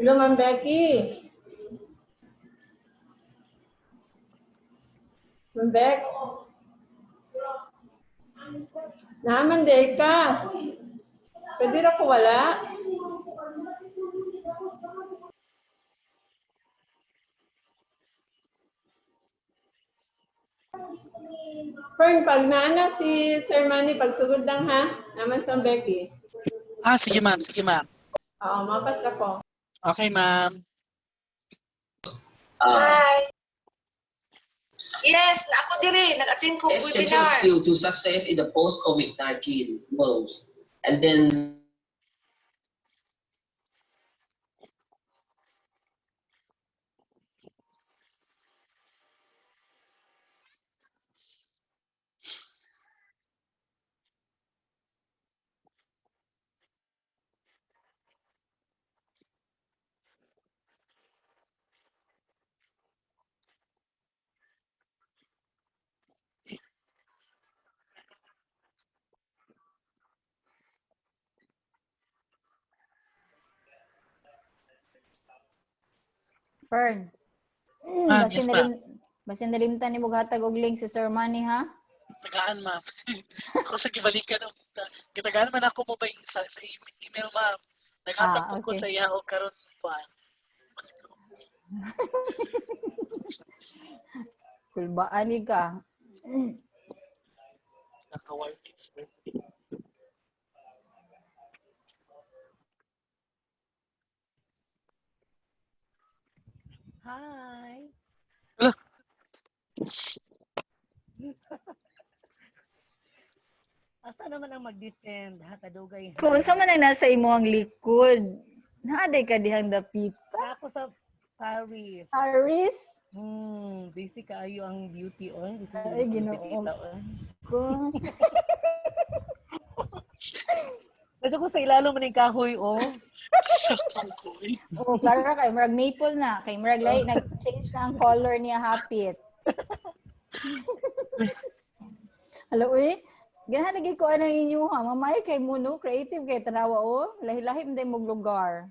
Hello, Ma'am Becky. Ma'am Beck. Naman, day ka. Pwede na ko wala? Fern, pag naana si Sir Manny, pagsugod lang ha. Naman si Ma'am Becky. Sige ma'am, sige ma'am. Oo, mapas ako. Okay ma'am. Hi. Yes, ako diri, nag-attend ko essential webinar. skill to success in the post-COVID-19 world. And then Fern. Yes ma'am. Basin nalimtan ni Bughatag og link si Sir Manny ha. Tagaan ma'am. Ako sa gibalikan. Kitagaan man ako mo pa sa email ma'am. Naghatag po ko Okay. sa Yahoo karon pa. Kulbaan ni ka. Naka-work experience. Hi. Hello. Asa naman ang mag-defend? Kadugay. Kung sa man ang nasa imo ang likod. Naaday ka dihang dapita. Ako sa Paris. Paris. Busy kaayo ang beauty on. Ay, Ginoo ko. Medyo ko sa ilalo man yung kahoy Sakangkoy. Oh, klaro ra kay murag maple na, kay murag lay nag-change na ang color niya hapit. Hello, uy. Ganahan lagi ko anang inyo ha. Mamay kay muno, creative kay tanawa o. Lahi-lahi man mong lugar.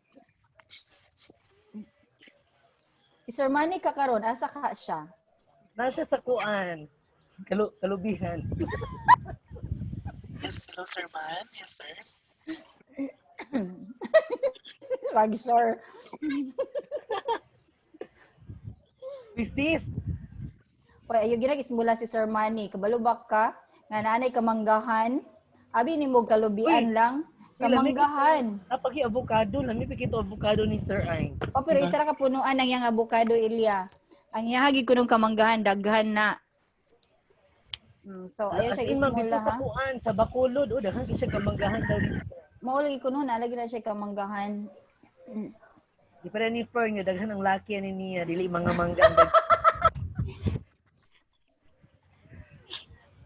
Si Sir Manny kakaron, asa ka siya? Nasa sa kuan. Kalubihan. Yes, hello sir man. Yes sir. Lagi sir. Thesis. Oy, ayo ginag ismula si Sir Manny. Kabalubak ka nga nanay kamanggahan. Abi ni mo kalubian Uy, lang. Kamanggahan. Napagi avocado, lami pikito avocado ni Sir Ay. O pero isa ra ka punuan ng yang avocado Ilya. Ang ihagi ko nung kamanggahan daghan na. So ayo siya ismula sa ha. kuan, sa Bacolod, daghan siya kamanggahan daw dito. Mauli ko nun, nalagi na siya kamanggahan. Di pa rin ni Fern, nga daghan ang laki ni niya, dili mga mangga.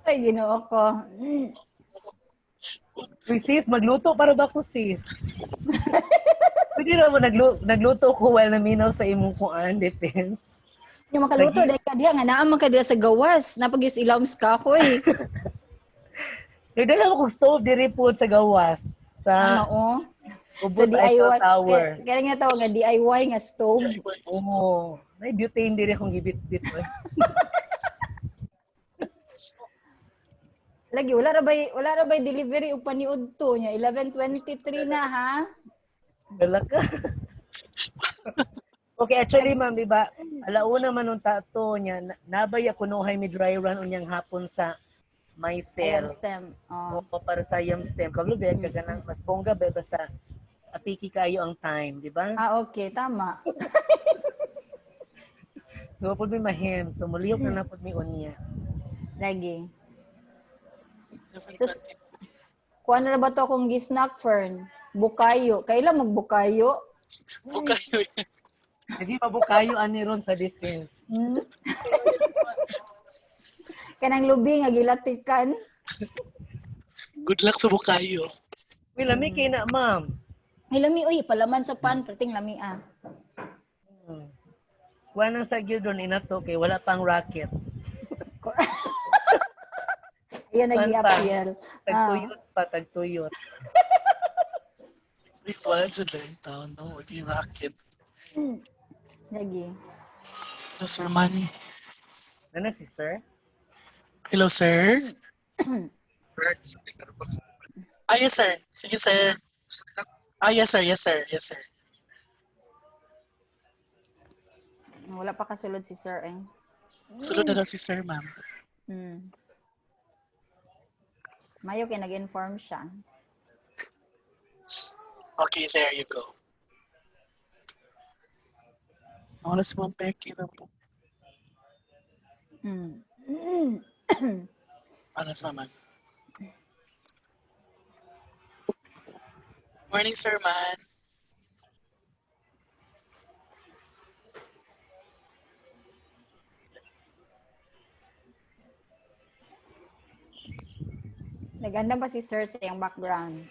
Ay, Ginoo ko. Uy, sis, magluto para ba ko, sis? Pwede na mo nagluto ko while naminaw sa imong kuan, defense. Yung makaluto, dahil ka diya, nga naaman ka diya sa gawas. Napag-is ilams ka ko eh. Nagdala mo kong stove diri po sa gawas. Sa Ano, Ubos sa Eiffel DIY. Tower. Kaya nga tawag nga DIY nga stove. Oo. May butane diri akong gibit-bit. Lagi, wala ra bay delivery o paniud to niya. 11:23 na ha. Dala ka. Okay, actually, ma'am, di ba? Alauna man nung tato niya, nabay ako nuhay mi dry run unyang hapon sa my Ayan, cell. stem. O para sa yam stem. Kaglubeg, kaganang mas bongga ba, basta apiki kayo ang time, di ba? Okay, tama. So, po may mahem. So, muliyok na napod mi unya. Lagi. Kuha na ba to akong gisnack, Fern? Bukayo. Kailan magbukayo? Bukayo. Hindi mabukayo ani ron sa defense. Kanang lubi nga gilatikan. Good luck sa bukayo. Uy, lami kay na, ma'am. Ay, lami, uy, palaman sa pan, prating lami ah. Kuha nang sa gyud ron inato kay wala pang racket. Ayan, nag-i-appeal. Tagtuyot pa, tagtuyot. Ritual sa lang taon, no? Maging rocket. Lagi. Hello, Sir Manny. Ano si sir? Hello, sir. Yes, sir. Sige, sir. Yes, sir. Yes, sir. Yes, sir. Wala pa kasulod si Sir eh. Sulod na daw si sir, ma'am. Mayo kay nag-inform siya. Okay, there you go. Wala si Ma'am Becky na po. Ano si Ma'am? Morning, sir, man. Naganda pa si Sir sa iyang background.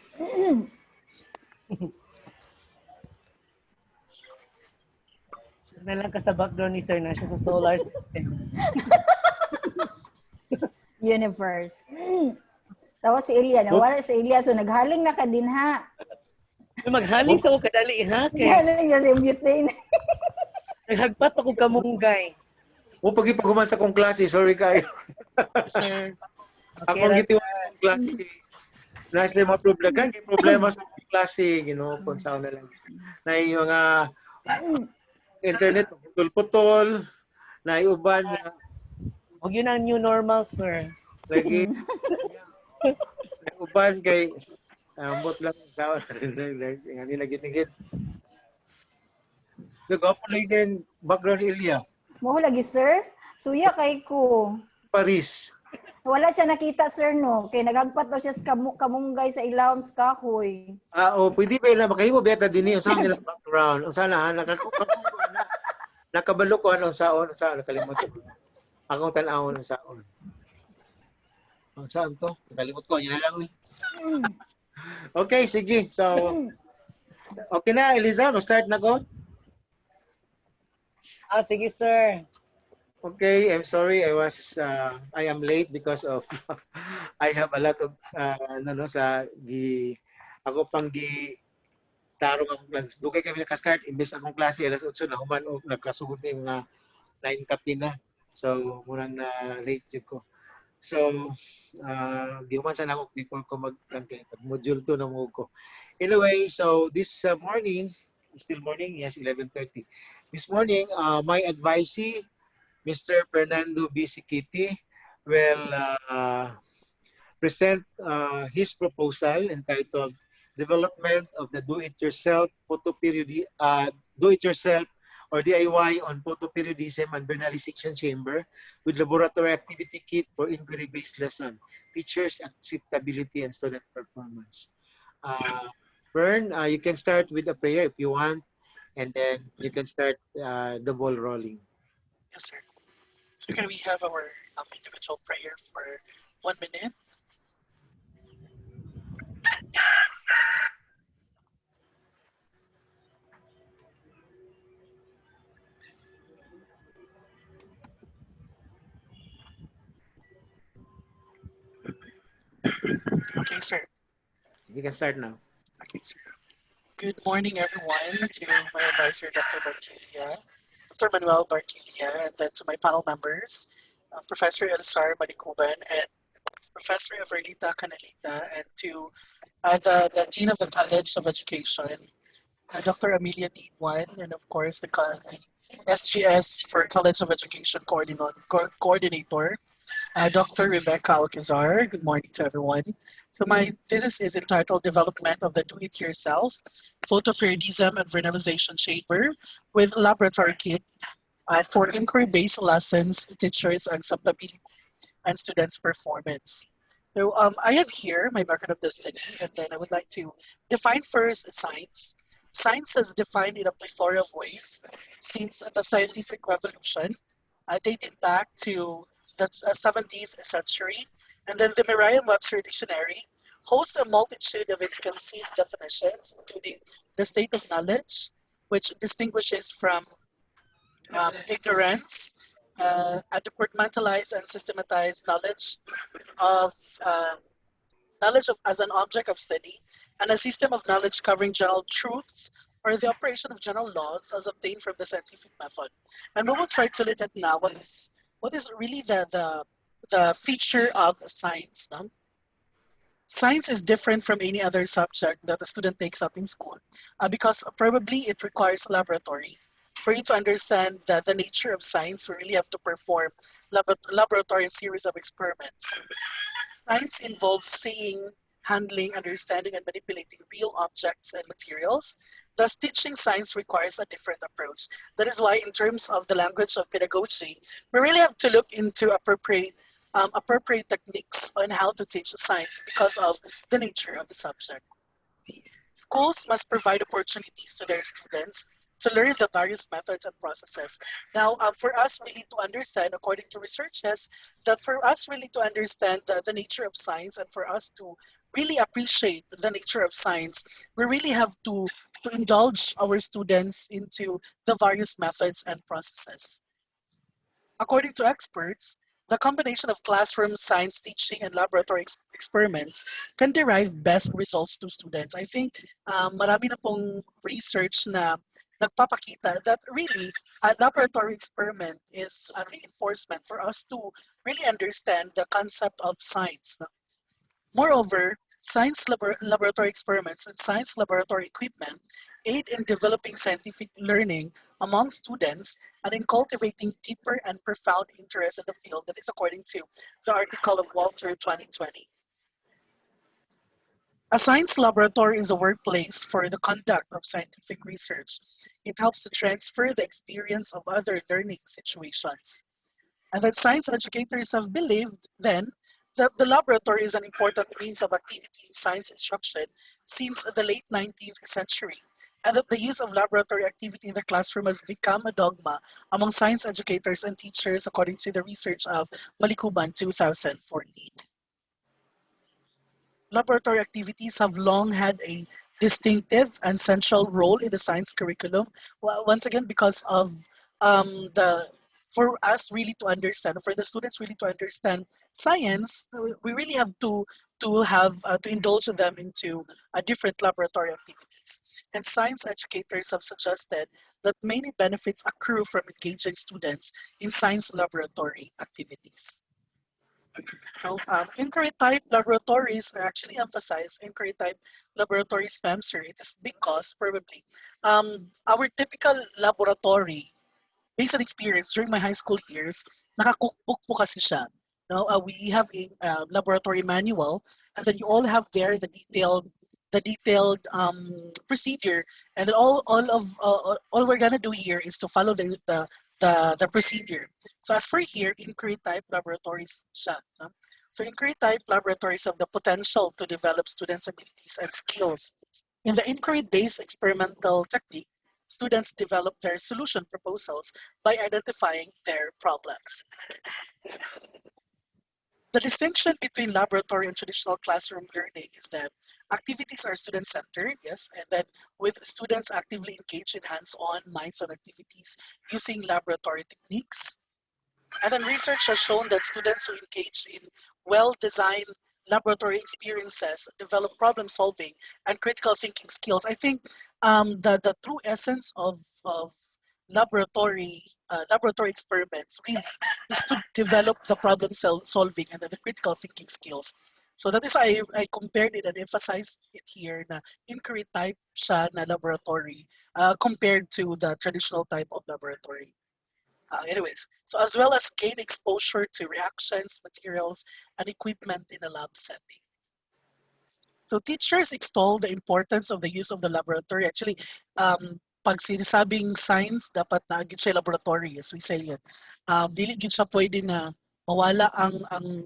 Na lang ka sa background ni sir na siya sa solar system. Universe. Tapos si Elia, nawala si Elia, so naghaling na ka din ha. Maghaling sa ko kadali ha kay Naghaling siya sa butane. naghagpat ako kamunggay. O pag-ipaguman sa kong klase, sorry kayo. Sir. Ako ang gitiwas sa kong klase. Nais na mga problema sa kong klase, kung saan na lang. Na yung mga internet, putol-putol, na iuban na Og yun ang new normal, sir. lagi. Uban kay ambot lang sa ngani lagi tingin. Nagapo lang din background Ilya. Mo lagi Sir. Suya kay ko. Paris. Wala siya nakita Sir no. Kay naghagpat daw siya sa kamunggay sa ilawom sa kahoy. Pwede ba ila makahimo beta dinhi usa nila background. Usa na nakabalo ko anong saon sa nakalimot ko. Akong tan-awon ng saon. Ang saan to? Nakalimot ko yan lang. Okay, sige. So okay na Eliza, start na ko. Sige, sir. Okay, I'm sorry. I am late because of I have a lot of ako pang tarong ang plans. Dugay kami naka-start imbes akong klase alas 8 na human og nagkasugod na yung mga 9 kapi na. So murang na late jud ko. So di human sa ako before ko module 2 na mo ko. Anyway, so this morning, still morning, yes, 11:30. This morning, my advisee Mr. Fernando B. Sikiti will present his proposal entitled Development of the Do-It-Yourself Do-It-Yourself or DIY on Photoperiodism and Vernalization Chamber with Laboratory Activity Kit for Inquiry-Based Lesson, Teachers' Acceptability and Student Performance. Fern, you can start with a prayer if you want, and then you can start the ball rolling. Yes, sir. So can we have our individual prayer for 1 minute? Okay, sir. You can start now. Okay, sir. Good morning, everyone, to my advisor, Dr. Bartilia, Dr. Manuel Bartilia, and then to my panel members, Professor Elisar Malikuban, and Professor Everlita Canalita, and to the Dean of the College of Education, Dr. Amelia Diwan, and of course the SGS for College of Education Coordinator, Dr. Rebecca Alcazar. Good morning to everyone. So my thesis is entitled Development of the Do-It-Yourself Photoperiodism and Vernalization Chamber with Laboratory Kit for Inquiry-Based Lessons, Teachers' Acceptability, and Students' Performance. So I have here my background of the study, and then I would like to define first science. Science is defined in a plethora of ways since the scientific revolution, dating back to the 17th century, and then the Merriam-Webster Dictionary hosts a multitude of its conceived definitions, including the state of knowledge, which distinguishes from ignorance, a departmentalized and systematized knowledge of as an object of study, and a system of knowledge covering general truths or the operation of general laws as obtained from the scientific method. And we will try to look at now what is really the feature of science. No? Science is different from any other subject that a student takes up in school because probably it requires laboratory. For you to understand the nature of science, we really have to perform laboratory and series of experiments. Science involves seeing, handling, understanding, and manipulating real objects and materials. Thus, teaching science requires a different approach. That is why, in terms of the language of pedagogy, we really have to look into appropriate techniques on how to teach science because of the nature of the subject. Schools must provide opportunities to their students to learn the various methods and processes. Now, for us really to understand, according to researches, that for us really to understand the nature of science and for us to really appreciate the nature of science, we really have to indulge our students into the various methods and processes. According to experts, the combination of classroom science teaching and laboratory experiments can derive best results to students. I think marami na pong research na nagpapakita that really a laboratory experiment is a reinforcement for us to really understand the concept of science. Moreover, science laboratory experiments and science laboratory equipment aid in developing scientific learning among students and in cultivating deeper and profound interest in the field. That is according to the article of Walter 2020. A science laboratory is a workplace for the conduct of scientific research. It helps to transfer the experience of other learning situations. And that science educators have believed then that the laboratory is an important means of activity in science instruction since the late 19th century, and that the use of laboratory activity in the classroom has become a dogma among science educators and teachers, according to the research of Malikuban 2014. Laboratory activities have long had a distinctive and central role in the science curriculum. Well, once again, because of the for us really to understand, for the students really to understand science, we really have to indulge them into different laboratory activities. And science educators have suggested that many benefits accrue from engaging students in science laboratory activities. So, inquiry type laboratories are actually emphasize inquiry type laboratories, ma'am, sir. It is because probably our typical laboratory, based on experience during my high school years, naka-cookbook po kasi siya. No, we have a laboratory manual, and then you all have there the detailed procedure, and then all we're gonna do here is to follow the procedure. So as for here, inquiry type laboratories siya. No? So inquiry type laboratories have the potential to develop students' abilities and skills. In the inquiry-based experimental technique, students develop their solution proposals by identifying their problems. The distinction between laboratory and traditional classroom learning is that activities are student-centered, yes, and that with students actively engaged in hands-on, minds-on activities using laboratory techniques. And then research has shown that students who engage in well-designed laboratory experiences develop problem-solving and critical thinking skills. I think the true essence of laboratory experiments really is to develop the solving and the critical thinking skills. So that is why I compared it and emphasized it here na inquiry type siya na laboratory compared to the traditional type of laboratory. Anyways, so as well as gain exposure to reactions, materials, and equipment in a lab setting. So teachers extol the importance of the use of the laboratory. Actually, pag sinasabing science, dapat naagid siya laboratory, as we say it. Dili gid siya pwede na mawala ang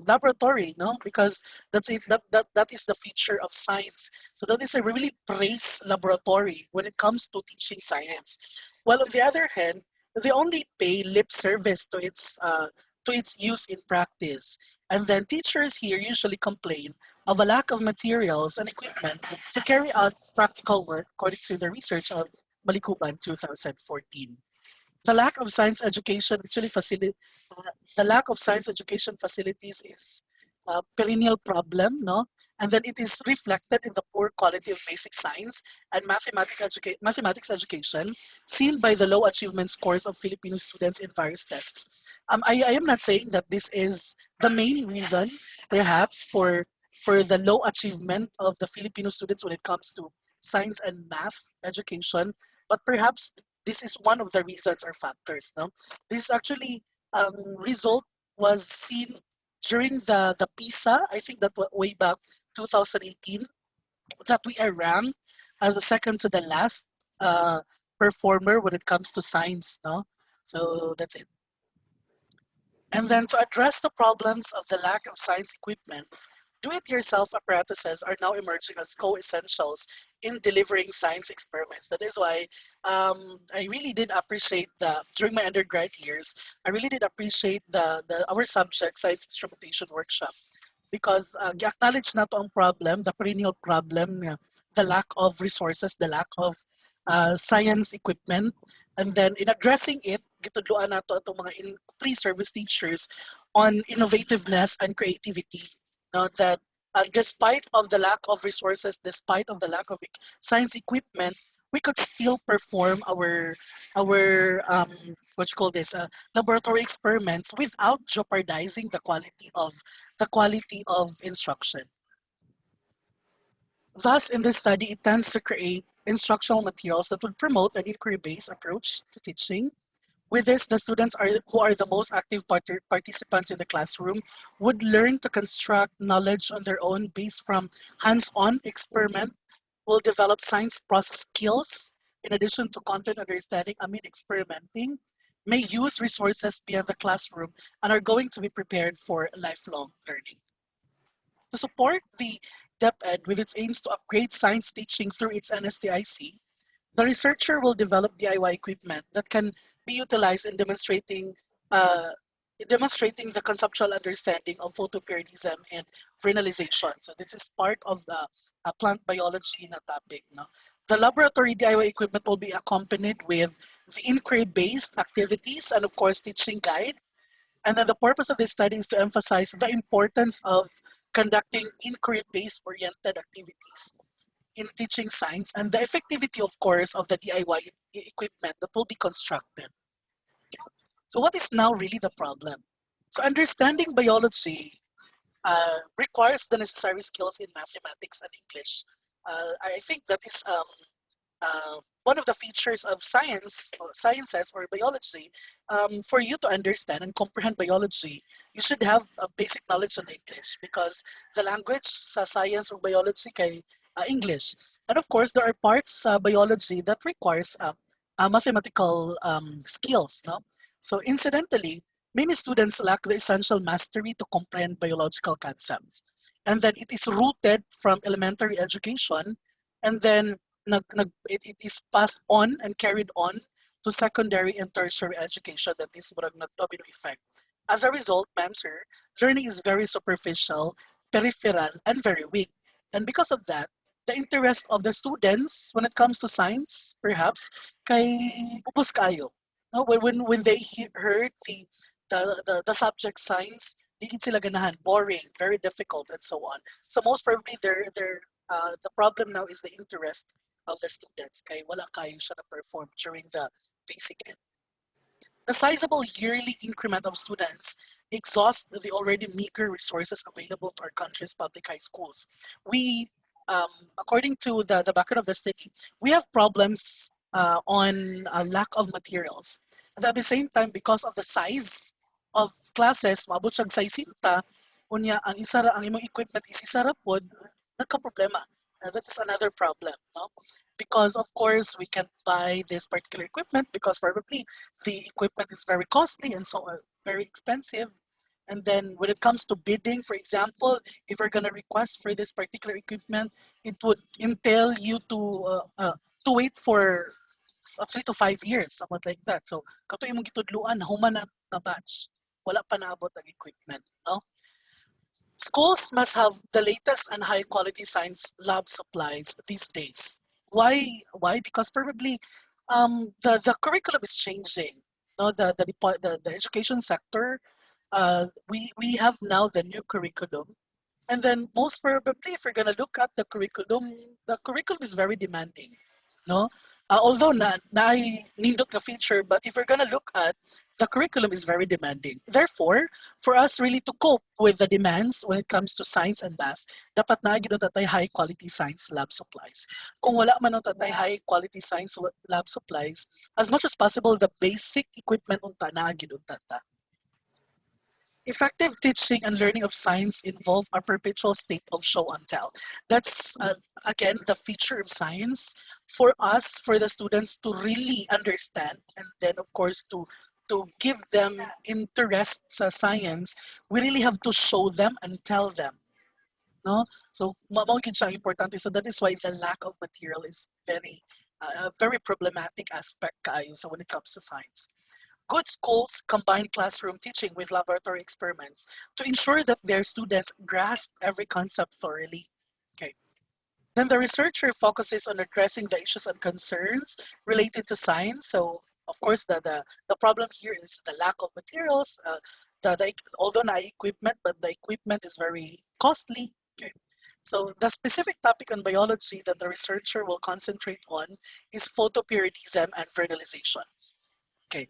laboratory, no? Because that's it. That is the feature of science. So that is a really praise laboratory when it comes to teaching science. While on the other hand, they only pay lip service to its use in practice. And then teachers here usually complain of a lack of materials and equipment to carry out practical work, according to the research of Malikuban 2014. The lack of science education actually the lack of science education facilities is a perennial problem, no? And then it is reflected in the poor quality of basic science and mathematics education seen by the low achievement scores of Filipino students in various tests. I am not saying that this is the main reason, perhaps, for the low achievement of the Filipino students when it comes to science and math education, but perhaps this is one of the reasons or factors. No, this is actually result was seen during the PISA. I think that way back 2018 that we are ranked as the second to the last uh, performer when it comes to science. No, so that's it. And then to address the problems of the lack of science equipment, do-it-yourself apparatuses are now emerging as co-essentials in delivering science experiments. That is why I really did appreciate during my undergrad years, I really did appreciate our subject, science instrumentation workshop, because acknowledge na to ang problem, the perennial problem, the lack of resources, the lack of science equipment. And then in addressing it, gitudloan nato atong mga pre-service teachers on innovativeness and creativity. Now that despite of the lack of resources, despite of the lack of science equipment, we could still perform our what you call this laboratory experiments without jeopardizing the quality of instruction. Thus, in this study, it tends to create instructional materials that would promote an inquiry-based approach to teaching. With this, the students who are the most active participants in the classroom would learn to construct knowledge on their own based from hands-on experiment, will develop science process skills in addition to content understanding amid experimenting, may use resources beyond the classroom, and are going to be prepared for lifelong learning. To support the DepEd with its aims to upgrade science teaching through its NSTIC, the researcher will develop DIY equipment that can be utilized in demonstrating the conceptual understanding of photoperiodism and vernalization. So this is part of the plant biology na topic. No? The laboratory DIY equipment will be accompanied with the inquiry-based activities and of course teaching guide. And then the purpose of this study is to emphasize the importance of conducting inquiry-based oriented activities in teaching science and the effectivity, of course, of the DIY equipment that will be constructed. So what is now really the problem? So understanding biology requires the necessary skills in mathematics and English. I think that is one of the features of sciences or biology. For you to understand and comprehend biology, you should have a basic knowledge on English because the language sa science or biology kay English. And of course, there are parts sa biology that requires mathematical skills. No? So incidentally, many students lack the essential mastery to comprehend biological concepts. And then it is rooted from elementary education and then it is passed on and carried on to secondary and tertiary education that is murag nag-domino effect. As a result, ma'am, sir, learning is very superficial, peripheral, and very weak. And because of that, the interest of the students when it comes to science, perhaps, kay ubos kayo. No, when they heard the subject science, di gid sila ganahan, boring, very difficult, and so on. So most probably the problem now is the interest of the students. Kay wala kayo siya na perform during the basic ed. The sizable yearly increment of students exhausts the already meager resources available to our country's public high schools. We, according to the background of the study, we have problems on a lack of materials. And at the same time, because of the size of classes, maabot siyang size sinta, unya ang ang imong equipment is isa ra pod, nagka-problema. That is another problem, no? Because of course we can't buy this particular equipment because probably the equipment is very costly and so very expensive. And then when it comes to bidding, for example, if we're gonna request for this particular equipment, it would entail you to wait for 3 to 5 years, something like that. So kato imong gitudluan, human na batch, wala pa naabot ang equipment, no? Schools must have the latest and high quality science lab supplies these days. Why? Why? Because probably the curriculum is changing. No, the education sector. We have now the new curriculum, And then most probably, if we're gonna look at the curriculum is very demanding, no? Although na nindot ka feature, but if we're gonna look at the curriculum is very demanding. Therefore, for us really to cope with the demands when it comes to science and math, dapat na gyud tatay high quality science lab supplies. Kung wala man ang tatay high quality science lab supplies, as much as possible the basic equipment unta na gyud unta. Effective teaching and learning of science involve a perpetual state of show and tell. That's again the feature of science for us, for the students to really understand, and then of course to give them interest sa science. We really have to show them and tell them. No, so mao gid siya importante. So that is why the lack of material is very a very problematic aspect kaayo. So when it comes to science. Good schools combine classroom teaching with laboratory experiments to ensure that their students grasp every concept thoroughly. Okay. Then the researcher focuses on addressing the issues and concerns related to science. So, of course, the problem here is the lack of materials, although not equipment, but the equipment is very costly. Okay. So the specific topic on biology that the researcher will concentrate on is photoperiodism and vernalization. Okay.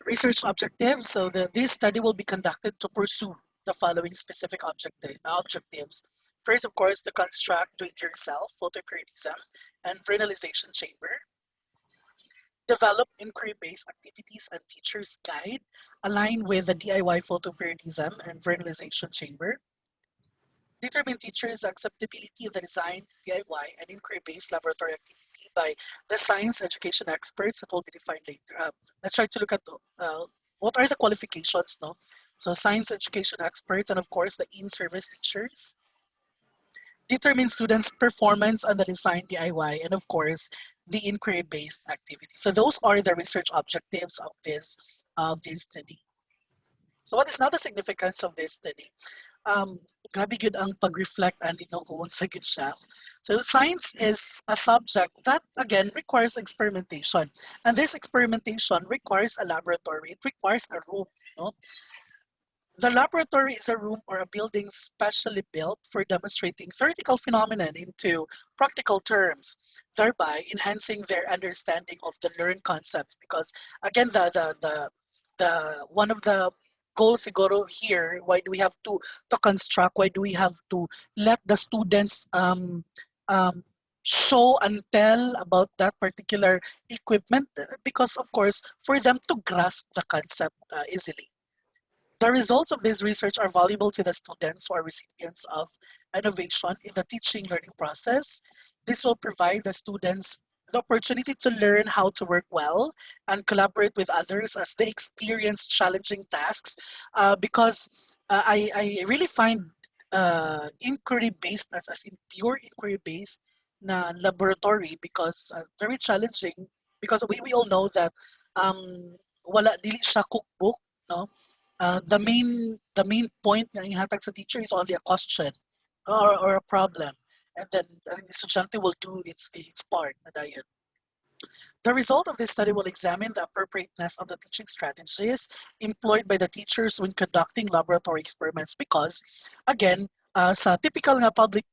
Research objectives. So this study will be conducted to pursue the following specific objectives. First, of course, to construct do-it-yourself photoperiodism and vernalization chamber. Develop inquiry-based activities and teacher's guide aligned with the DIY photoperiodism and vernalization chamber. Determine teachers' acceptability of the design, DIY, and inquiry-based laboratory activity by the science education experts that will be defined later. Let's try to look at what are the qualifications, no? So science education experts and of course the in-service teachers. Determine students' performance on the design, DIY, and of course the inquiry-based activity. So those are the research objectives of this study. So what is now the significance of this study? Grabe good ang pag-reflect and kung sa good siya. So science is a subject that again requires experimentation. And this experimentation requires a laboratory. It requires a room. No? The laboratory is a room or a building specially built for demonstrating theoretical phenomenon into practical terms, thereby enhancing their understanding of the learned concepts. Because again, the one of the goals siguro here, why do we have to construct? Why do we have to let the students show and tell about that particular equipment? Because of course, for them to grasp the concept easily. The results of this research are valuable to the students who are recipients of innovation in the teaching learning process. This will provide the students the opportunity to learn how to work well and collaborate with others as they experience challenging tasks. Because I really find inquiry-based, as in pure inquiry-based na laboratory, because very challenging, because we all know that wala dili siya cookbook, no? The main point na ihatag sa teacher is only a question or a problem, and then ang estudyante will do its part na dayon. The result of this study will examine the appropriateness of the teaching strategies employed by the teachers when conducting laboratory experiments, because again, sa typical nga public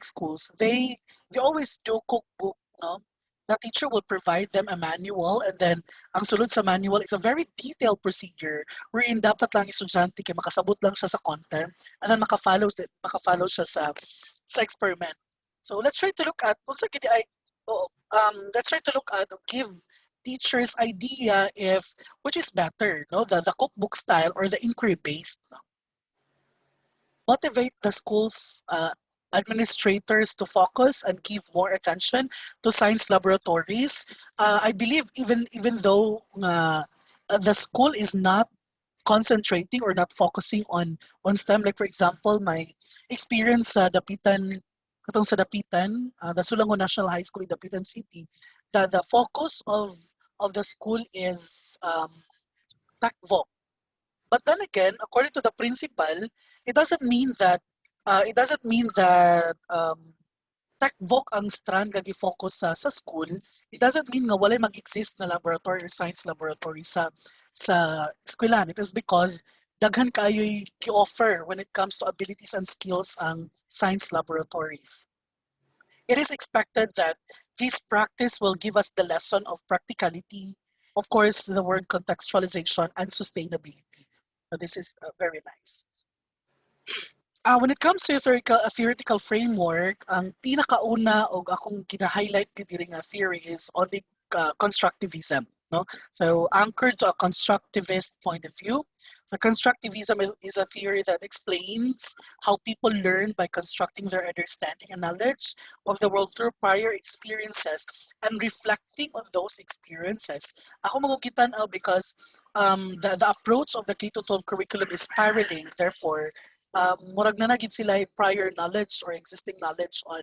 schools, they always do cookbook, no? The teacher will provide them a manual, and then ang sulod sa manual is a very detailed procedure wherein dapat lang estudyante kay makasabot lang siya sa content, and then makafollow siya sa experiment. So let's try to look at let's try to look at give teachers idea if which is better, no, the cookbook style or the inquiry based. No? Motivate the schools administrators to focus and give more attention to science laboratories. I believe even though the school is not concentrating or not focusing on STEM, like for example, my experience sa Dapitan, katong sa Dapitan, the Sulangon National High School in Dapitan City, the focus of the school is TACVOC. But then again, according to the principal, it doesn't mean that TACVOC ang strand nga gi-focus sa school. It doesn't mean nga walay mag-exist na laboratory or science laboratory sa eskwelahan. It is because daghan kaayo'y gi-offer when it comes to abilities and skills ang science laboratories. It is expected that this practice will give us the lesson of practicality, of course, the word contextualization and sustainability. So this is very nice. When it comes to a theoretical framework, ang pinakauna o akong gina-highlight ko diri nga theory is on the constructivism. No? So anchored to a constructivist point of view. So constructivism is a theory that explains how people learn by constructing their understanding and knowledge of the world through prior experiences and reflecting on those experiences. Ako magugitan because the approach of the K-12 curriculum is spiraling. Therefore, murag na nagid sila prior knowledge or existing knowledge on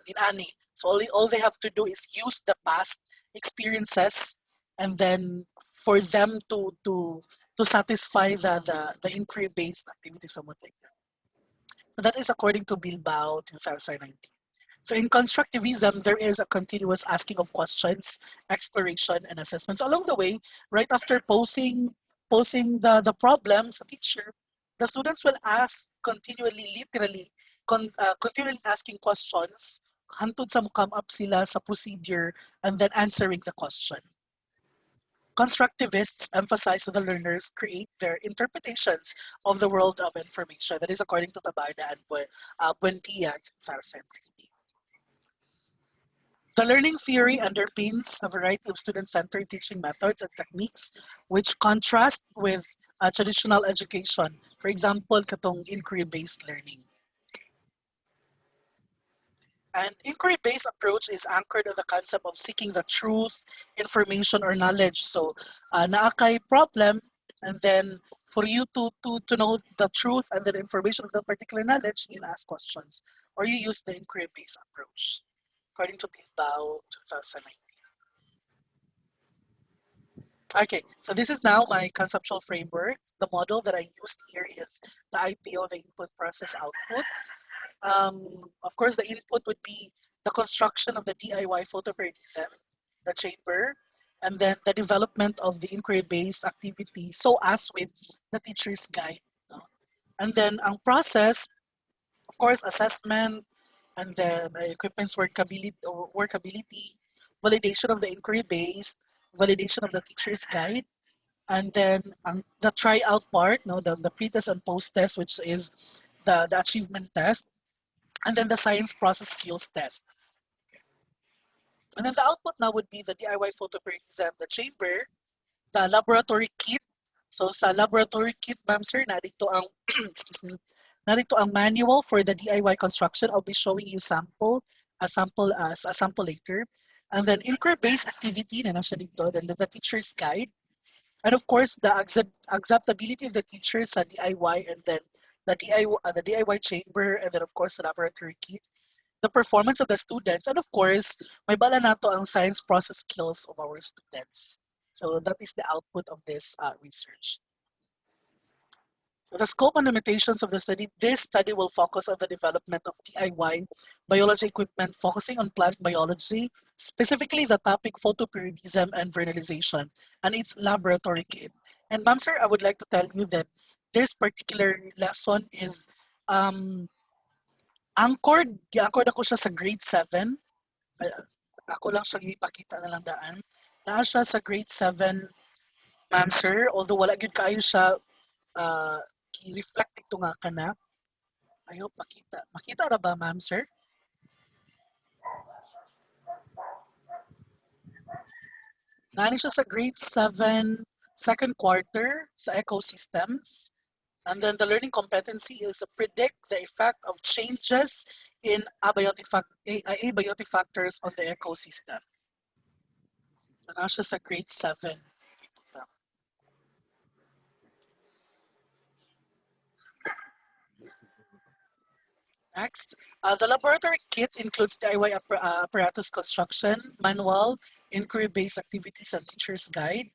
in ani. So all they have to do is use the past experiences and then for them to satisfy the inquiry based activity somewhat like that. So that is according to Bilbao 2019. So in constructivism, there is a continuous asking of questions, exploration, and assessments along the way. Right after posing the problem sa teacher, the students will ask continually, literally, continually asking questions. Hantod sa mo come up sila sa procedure and then answering the question. Constructivists emphasize that the learners create their interpretations of the world of information. That is according to Tabarda and Buendia 2015. The learning theory underpins a variety of student-centered teaching methods and techniques which contrast with traditional education. For example, katong inquiry-based learning. An inquiry-based approach is anchored on the concept of seeking the truth, information, or knowledge. So, naakay problem, and then for you to know the truth and the information of the particular knowledge, you ask questions, or you use the inquiry-based approach, according to Bilbao 2019. Okay, so this is now my conceptual framework. The model that I used here is the IPO, the input process output. Of course, the input would be the construction of the DIY photoperiodism, the chamber, and then the development of the inquiry-based activity, so as with the teacher's guide. No? And then ang process, of course, assessment, and then equipment's workability, validation of the inquiry-based, validation of the teacher's guide, and then the tryout part, no, the pre-test and post-test, which is the achievement test, and then the science process skills test. And then the output now would be the DIY photoperiodism, the chamber, the laboratory kit. So sa laboratory kit, ma'am sir, narito ang, excuse me, narito ang manual for the DIY construction. I'll be showing you a sample later. And then inquiry-based activity, na nasa dito, then the teacher's guide. And of course, the acceptability of the teachers sa DIY, and then the DIY chamber, and then of course the laboratory kit, the performance of the students, and of course, may bala nato ang science process skills of our students. So that is the output of this research. So the scope and limitations of the study. This study will focus on the development of DIY biology equipment, focusing on plant biology, specifically the topic photoperiodism and vernalization, and its laboratory kit. And ma'am sir, I would like to tell you that this particular lesson is anchored ako siya sa grade 7. Ako lang siya ipakita na lang daan. Naa siya sa grade 7, ma'am sir, although wala gyud kaayo siya i-reflect ito nga kana. I hope makita. Makita ra ba, ma'am sir? Nani siya sa grade 7, second quarter sa ecosystems. And then the learning competency is to predict the effect of changes in abiotic factors on the ecosystem. So na siya sa grade 7. Next, the laboratory kit includes DIY apparatus construction, manual, inquiry-based activities, and teacher's guide.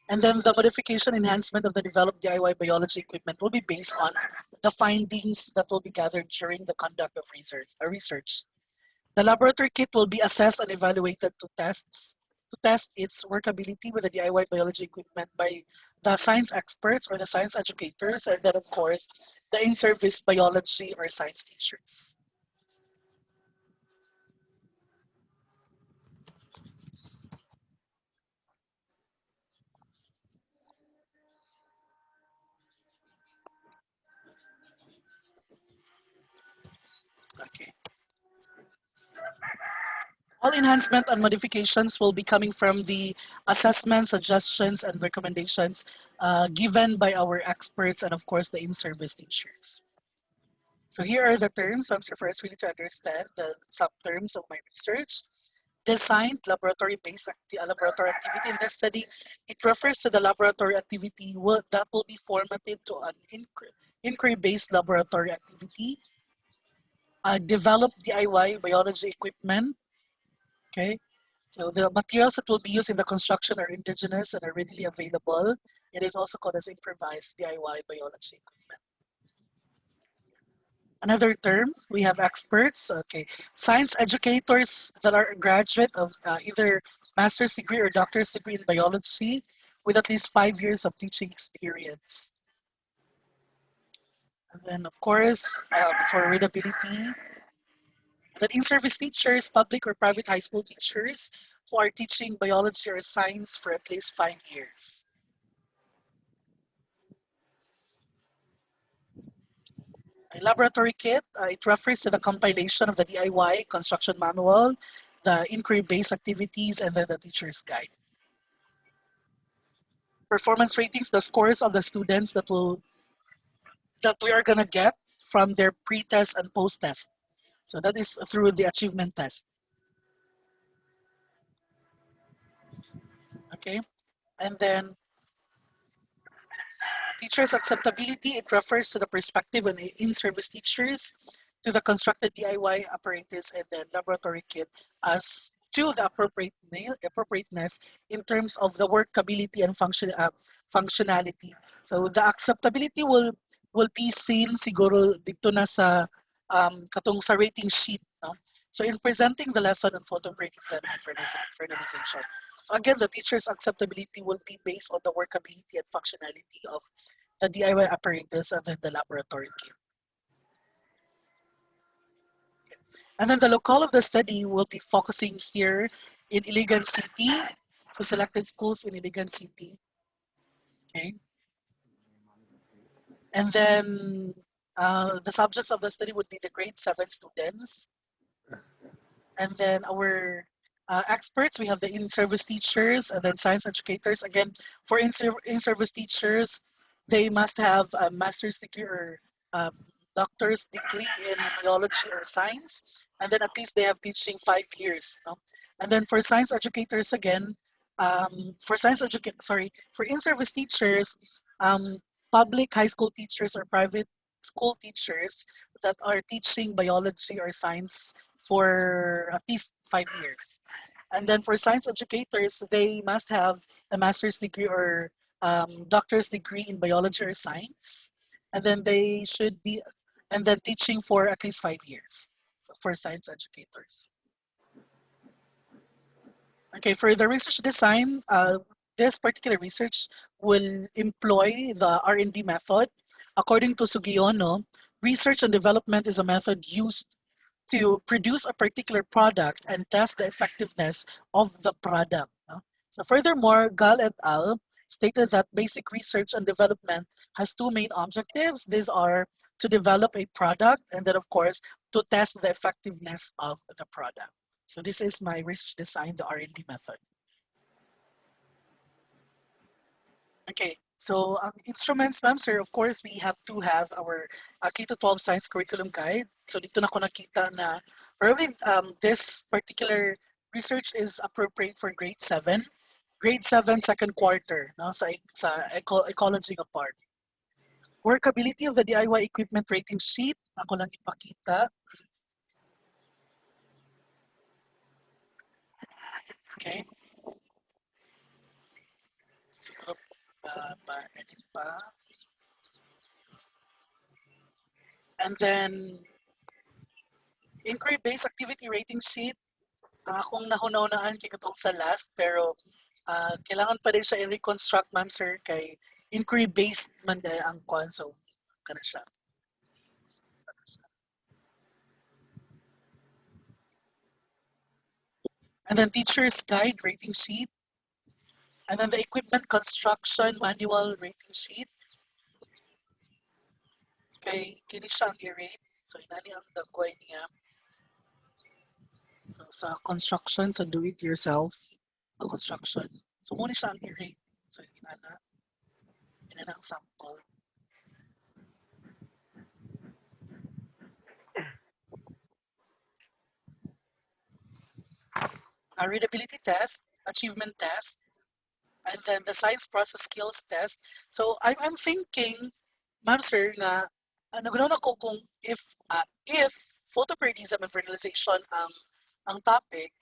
And then the modification enhancement of the developed DIY biology equipment will be based on the findings that will be gathered during the conduct of research. The laboratory kit will be assessed and evaluated to tests to test its workability with the DIY biology equipment by the science experts or the science educators, and then of course the in-service biology or science teachers. Okay. All enhancement and modifications will be coming from the assessments, suggestions, and recommendations given by our experts and, of course, the in-service teachers. So here are the terms. So I'm first really to understand the sub-terms of my research. Designed laboratory-based laboratory activity in this study. It refers to the laboratory activity that will be formative to an inquiry-based laboratory activity. Develop DIY biology equipment. Okay. So the materials that will be used in the construction are indigenous and are readily available. It is also called as improvised DIY biology equipment. Another term, we have experts, okay, science educators that are a graduate of either master's degree or doctor's degree in biology with at least 5 years of teaching experience. And then, of course, for readability, that in-service teachers, public or private high school teachers who are teaching biology or science for at least 5 years. A laboratory kit, it refers to the compilation of the DIY construction manual, the inquiry-based activities, and then the teacher's guide. Performance ratings, the scores of the students that we are gonna get from their pre-test and post-test. So that is through the achievement test. Okay, and then teachers' acceptability, it refers to the perspective of in-service teachers to the constructed DIY apparatus and the laboratory kit as to the appropriateness in terms of the workability and functionality. So the acceptability will be seen siguro dito na sa katong sa rating sheet, no? So in presenting the lesson on photoprinting and fertilization. So again, the teacher's acceptability will be based on the workability and functionality of the DIY apparatus and then the laboratory kit. And then the locale of the study will be focusing here in Iligan City, so selected schools in Iligan City. Okay. And then the subjects of the study would be the grade 7 students. And then our experts, we have the in-service teachers and then science educators. Again, for in-service teachers, they must have a master's degree or doctor's degree in biology or science. And then at least they have teaching 5 years. No? And then for science educators, again, for in-service teachers, public high school teachers or private school teachers that are teaching biology or science for at least 5 years. And then for science educators, they must have a master's degree or doctor's degree in biology or science. And then they should be, and then teaching for at least 5 years for science educators. Okay, for the research design, this particular research will employ the R&D method. According to Sugiono, research and development is a method used to produce a particular product and test the effectiveness of the product. No? So furthermore, Gal et al. Stated that basic research and development has two main objectives. These are to develop a product and then of course to test the effectiveness of the product. So this is my research design, the R&D method. Okay, so instruments, ma'am, sir, of course, we have to have our K-12 science curriculum guide. So dito na ko nakita na probably this particular research is appropriate for grade 7. Grade 7, second quarter, no, sa ecology nga part. Workability of the DIY equipment rating sheet. Ako lang ipakita. Okay. Siguro pa-edit pa. And then inquiry-based activity rating sheet. Akong nahunaunaan kay katong sa last, pero kailangan pa rin siya i-reconstruct, ma'am sir, kay inquiry-based man dahil ang kwan. So, kana siya. And then teacher's guide rating sheet. And then the equipment construction manual rating sheet. Kay kini siya ang i-rate. So, inani ang dagway niya. So, sa construction, sa do-it-yourself construction. So, muna siya ang i-rate. So, inana ang sample. A readability test, achievement test, and then the science process skills test. So, I'm thinking, ma'am sir, na naganoon ako kung if photoperiodism and vernalization ang topic,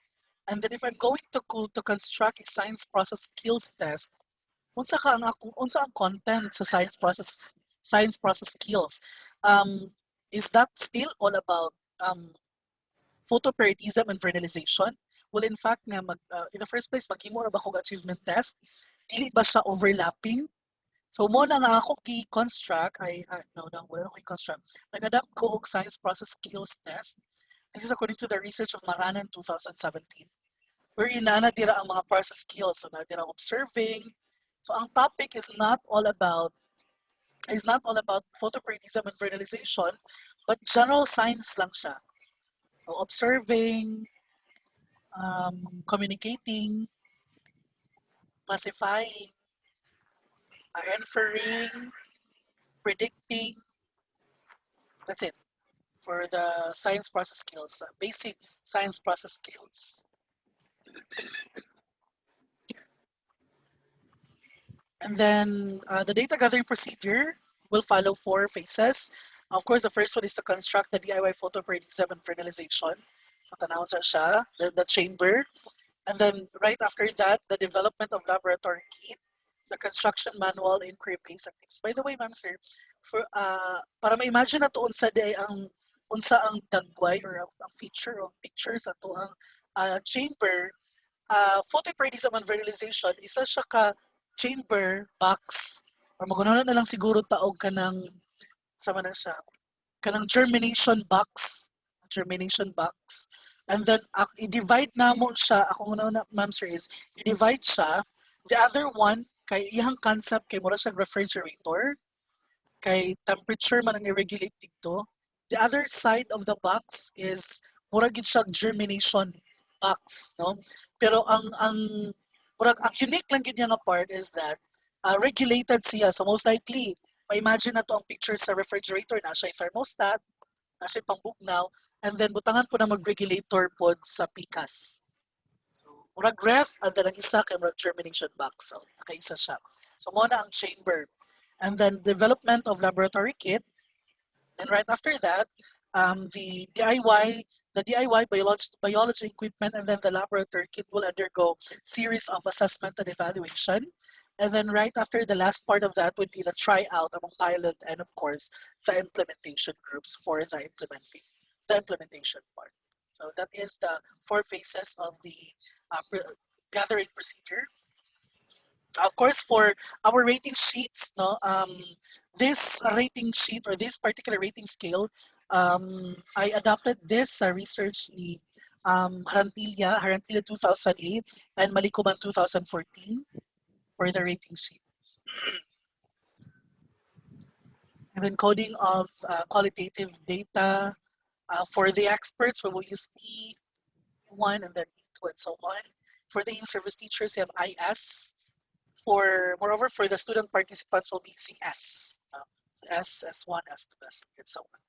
and then if I'm going to construct a science process skills test, unsa ang content sa science process skills? Is that still all about photoperiodism and vernalization? Well, in fact, nga in the first place, maghimo ra ba kog achievement test? Dili ba siya overlapping? So, mo na nga ako i-construct, wala ako i-construct. Nag-adapt ko og science process skills test. This is according to the research of Maranan 2017. Wherein nadira ang mga process skills. So, nadira observing. So, ang topic is not all about photoperiodism and vernalization, but general science lang siya. So, observing, communicating, classifying, inferring, predicting. That's it for the science process skills, basic science process skills. And then the data gathering procedure will follow 4 phases. Of course, the first one is to construct the DIY photoperiodism and vernalization. So, tanawon siya, the chamber. And then right after that, the development of laboratory kit, the construction manual, inquiry-based activities. By the way, ma'am sir, for para ma-imagine na to unsa ang dagway or ang feature of pictures ato ang chamber, photoperiodism and vernalization, isa siya ka chamber box or magunahon na lang siguro taog kanang sama na siya kanang germination box. And then i-divide na mo siya, ako na ma'am sir is i-divide siya. The other one kay iyang concept kay mura siya refrigerator, kay temperature man ang i-regulate dito. The other side of the box is mura gid siya germination box, no? Pero ang unique lang gid niya nga part is that regulated siya. So most likely, ma-imagine na to ang picture sa refrigerator, na siya thermostat, na siya pangbugnaw, and then butangan po na mag-regulator pod sa pikas. So, murag ref, and then ang isa kay murag germination box. So, nakaisa siya. So, muna ang chamber. And then development of laboratory kit. And right after that, the DIY biology equipment and then the laboratory kit will undergo series of assessment and evaluation. And then right after the last part of that would be the tryout among pilot and of course the implementation groups for the implementation part. So that is the 4 phases of the gathering procedure. Of course, for our rating sheets, no, this rating sheet or this particular rating scale, I adopted this research ni Harantilla 2008 and Malikuban 2014 for the rating sheet. And then coding of qualitative data for the experts, we will use E1 and then E2 and so on. For the in-service teachers, we have IS. Moreover, for the student participants, we'll be using S. So S, S1, S2, S3, and so on.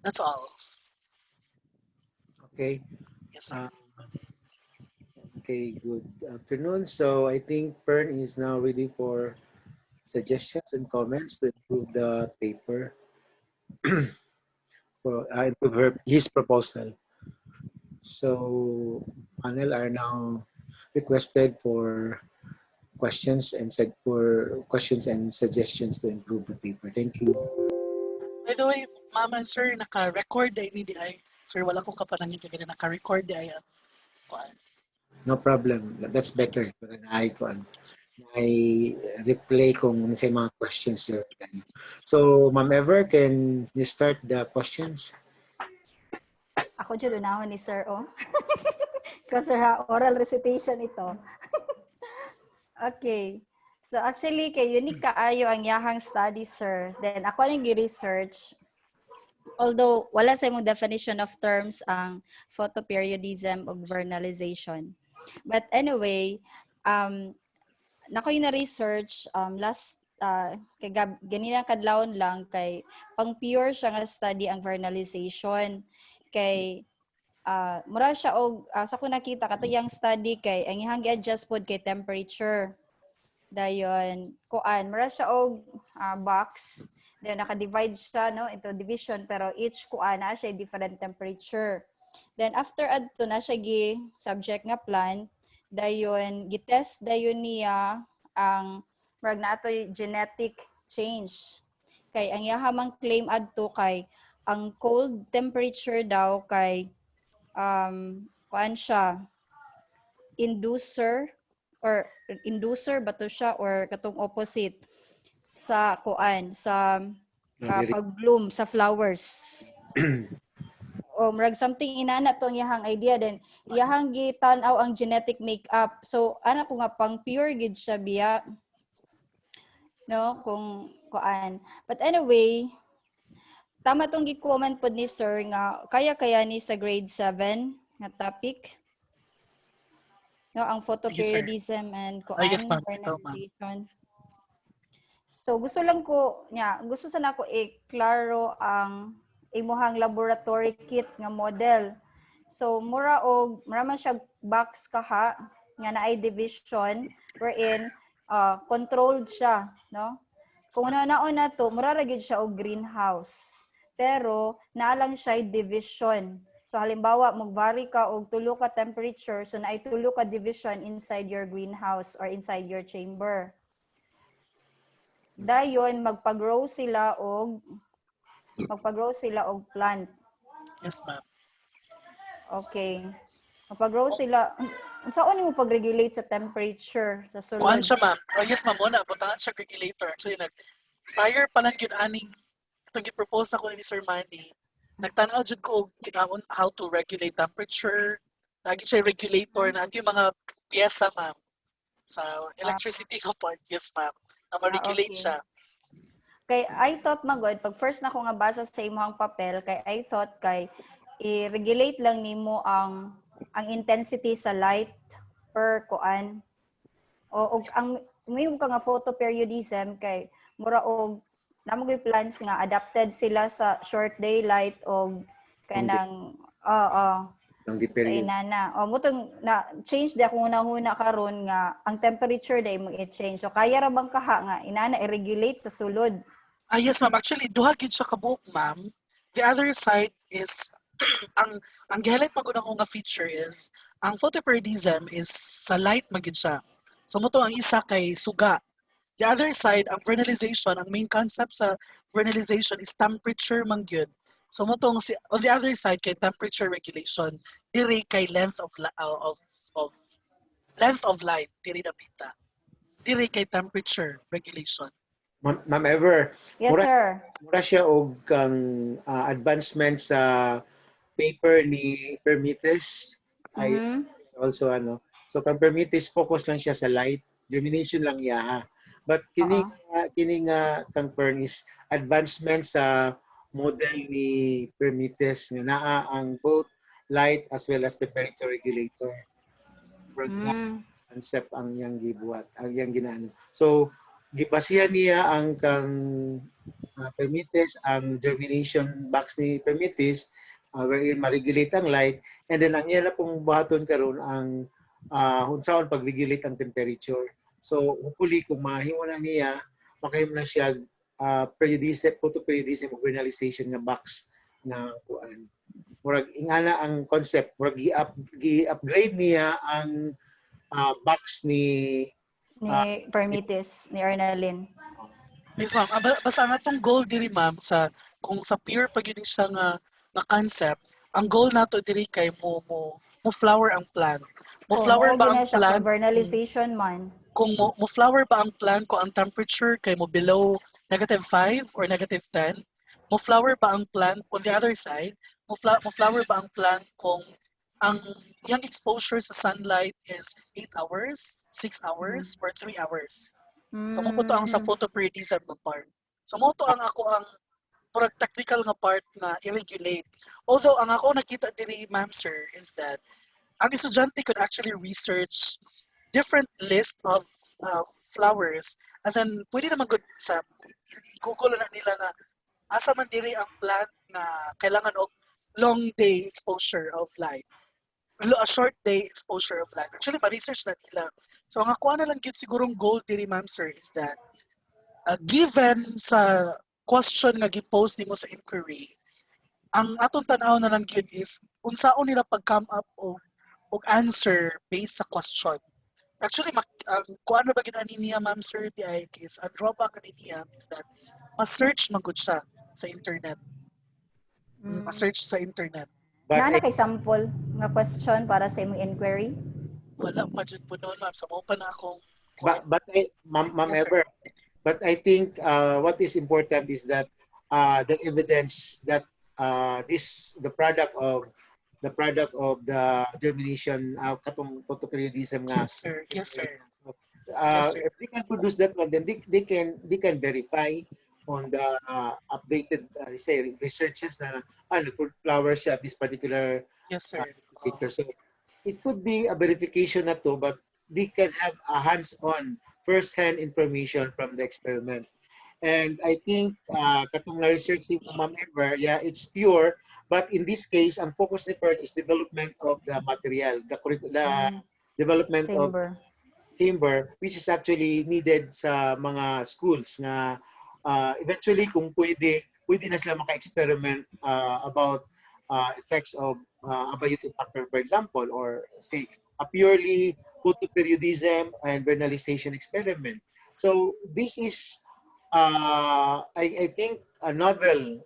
That's all. Okay. Yes, sir. Okay, good afternoon. So I think Pern is now ready for suggestions and comments to improve the paper, for improve his proposal. So panel are now requested for questions and suggestions to improve the paper. Thank you. By the way, ma'am and sir, naka-record ay ni di ay. Sir, wala kong kapanangin ka ganun. Naka-record di ay. Kuan. No problem. That's better. Para na ko I replay kung ano sa mga questions you're done. So, Ma'am Ever, can you start the questions? Ako dyan unahon ni Sir, oh. Kasi oral recitation ito. Okay. So actually, kay unique kaayo ang yahang study, Sir. Then ako yung gi-research. Although wala sa imong definition of terms ang photoperiodism o vernalization. But anyway, nako yung na-research last kay ganina kadlawon lang kay pang pure siya nga study ang vernalization kay mura siya og sa ko nakita katuyang study kay ang ihang gi-adjust pod kay temperature dayon kuan mura siya og box then naka-divide siya no into division pero each kuan na siya different temperature then after adto na siya gi subject nga plant dayon gitest dayon niya ang murag na atoy genetic change kay ang yahamang claim adto kay ang cold temperature daw kay kuan siya inducer ba to siya or katong opposite sa kuan sa pag-bloom sa flowers. O murag something inana tong iyahang idea then iyahang gitan-aw ang genetic makeup. So ana ko nga pang pure gid siya biya. No, kung kuan. But anyway, tama tong gi-comment pod ni Sir nga kaya ni sa grade 7 nga topic. No, ang photoperiodism and kuan Yes, ma'am. Ito, ma'am. vernalization. So gusto lang ko gusto sana ko i-klaro ang imuhang laboratory kit nga model. So mura man siya box kaha nga naay division wherein controlled siya, no? Kung naon na to, mura ra gyud siya og greenhouse. Pero naa lang siya division. So halimbawa magvary ka og tulo ka temperature, so naay tulo ka division inside your greenhouse or inside your chamber. Dayon magpa-grow sila og plant. Yes, ma'am. Okay. Magpa-grow sila. Saan mo pag-regulate sa temperature sa sulod? Kuan siya, ma'am. Oh, yes, ma'am. Muna, butangan siya regulator. Actually, prior pa lang yun aning itong i-propose ako ni Sir Manny. Nagtanaw jud ko og how to regulate temperature. Lagi siya regulator na yung mga piyesa, ma'am. Sa electricity ko part. Yes, ma'am. Na ma-regulate siya. Kay I thought magod pag first na ko nga basa sa imong papel kay I thought kay i-regulate lang nimo ang intensity sa light per kuan o ang may ka nga photoperiodism kay mura og namo gyud plants nga adapted sila sa short daylight o kanang Ang period. O mutong na change da kung una karon nga ang temperature day mo i-change. So kaya ra bang kaha nga inana i-regulate sa sulod? Yes, ma'am. Actually, duha gyud siya kabuok, ma'am. The other side is ang gihighlight pag unang nga feature is ang photoperiodism is sa light magyud siya. So mo to ang isa kay suga. The other side, ang vernalization, ang main concept sa vernalization is temperature mangyud. So mo tong on the other side kay temperature regulation, diri kay length of light, diri dapita. Diri kay temperature regulation. Ma'am Ever, Yes, sir. mura siya og kang advancement sa paper ni Permites. Also so kang Permites focus lang siya sa light, germination lang iya. But kini nga kang Pern is advancement sa model ni Permites nga naa ang both light as well as temperature regulator. Concept ang yang gibuhat, ang yang ginano. So gibasihan niya ang kang Permites, ang germination box ni Permites wherein ma-regulate ang light, and then ang iya na pong buhaton karon ang unsaon pag-regulate ang temperature. So hopefully kung mahimo na niya, makahimo na siya photoperiodism o vernalization nga box na kuan. Murag ingana ang concept, murag gi-upgrade niya ang box ni Permites, ni Arnalyn. Yes, ma'am. Basta nga tong goal diri, ma'am, sa kung sa pure pag yun siya nga concept, ang goal nato diri kay mo flower ang plant. Mo Oh, flower mao ba ang gina siya kung plant vernalization man. kung mo flower ba ang plant kung ang temperature kay mo below -5 or -10? Mo flower ba ang plant on the other side? Mo flower ba ang plant kung ang yung exposure sa sunlight is 8 hours, 6 hours, or 3 hours? So mo po to ang sa Mm. photoperiodism ng part. So mo to ang ako ang murag technical nga part na i-regulate. Although ang ako nakita diri, ma'am sir, is that ang estudyante could actually research different list of flowers and then pwede naman good sa i-google na nila na asa man diri ang plant na kailangan og long day exposure of light. A short day exposure of light. Actually, ma-research na nila. So, ang ako na lang yun sigurong goal diri, ma'am sir, is that given sa question nga gi-post nimo sa inquiry, ang atong tanaw na lang yun is unsaon nila pag-come up og answer based sa question. Actually, kung ano ba ani niya, ma'am sir, di ay is ang drawback ani niya is that ma-search magud siya sa internet. Ma-search sa internet. But Naa na kay sample nga question para sa imong inquiry? Wala pa dyan po noon, ma'am. Sa mo pa na akong Ma'am Yes, sir. Ever, but I think what is important is that the evidence that the product of the germination katong photoperiodism nga. Yes, sir. Yes, sir. So, Yes, sir. if they can produce that one, then they can verify on the updated say researches na nagflower siya at this particular Yes, sir. picture. So it could be a verification na to, but they can have a hands-on, first-hand information from the experiment. And I think katong na research ni Ma'am Ever, yeah, it's pure, but in this case, ang focus ni PERN is development of the material, the development of Chamber. chamber, which is actually needed sa mga schools nga eventually kung pwede na sila maka-experiment about effects of abiotic factor, for example, or say a purely photoperiodism and vernalization experiment. So this is I think a novel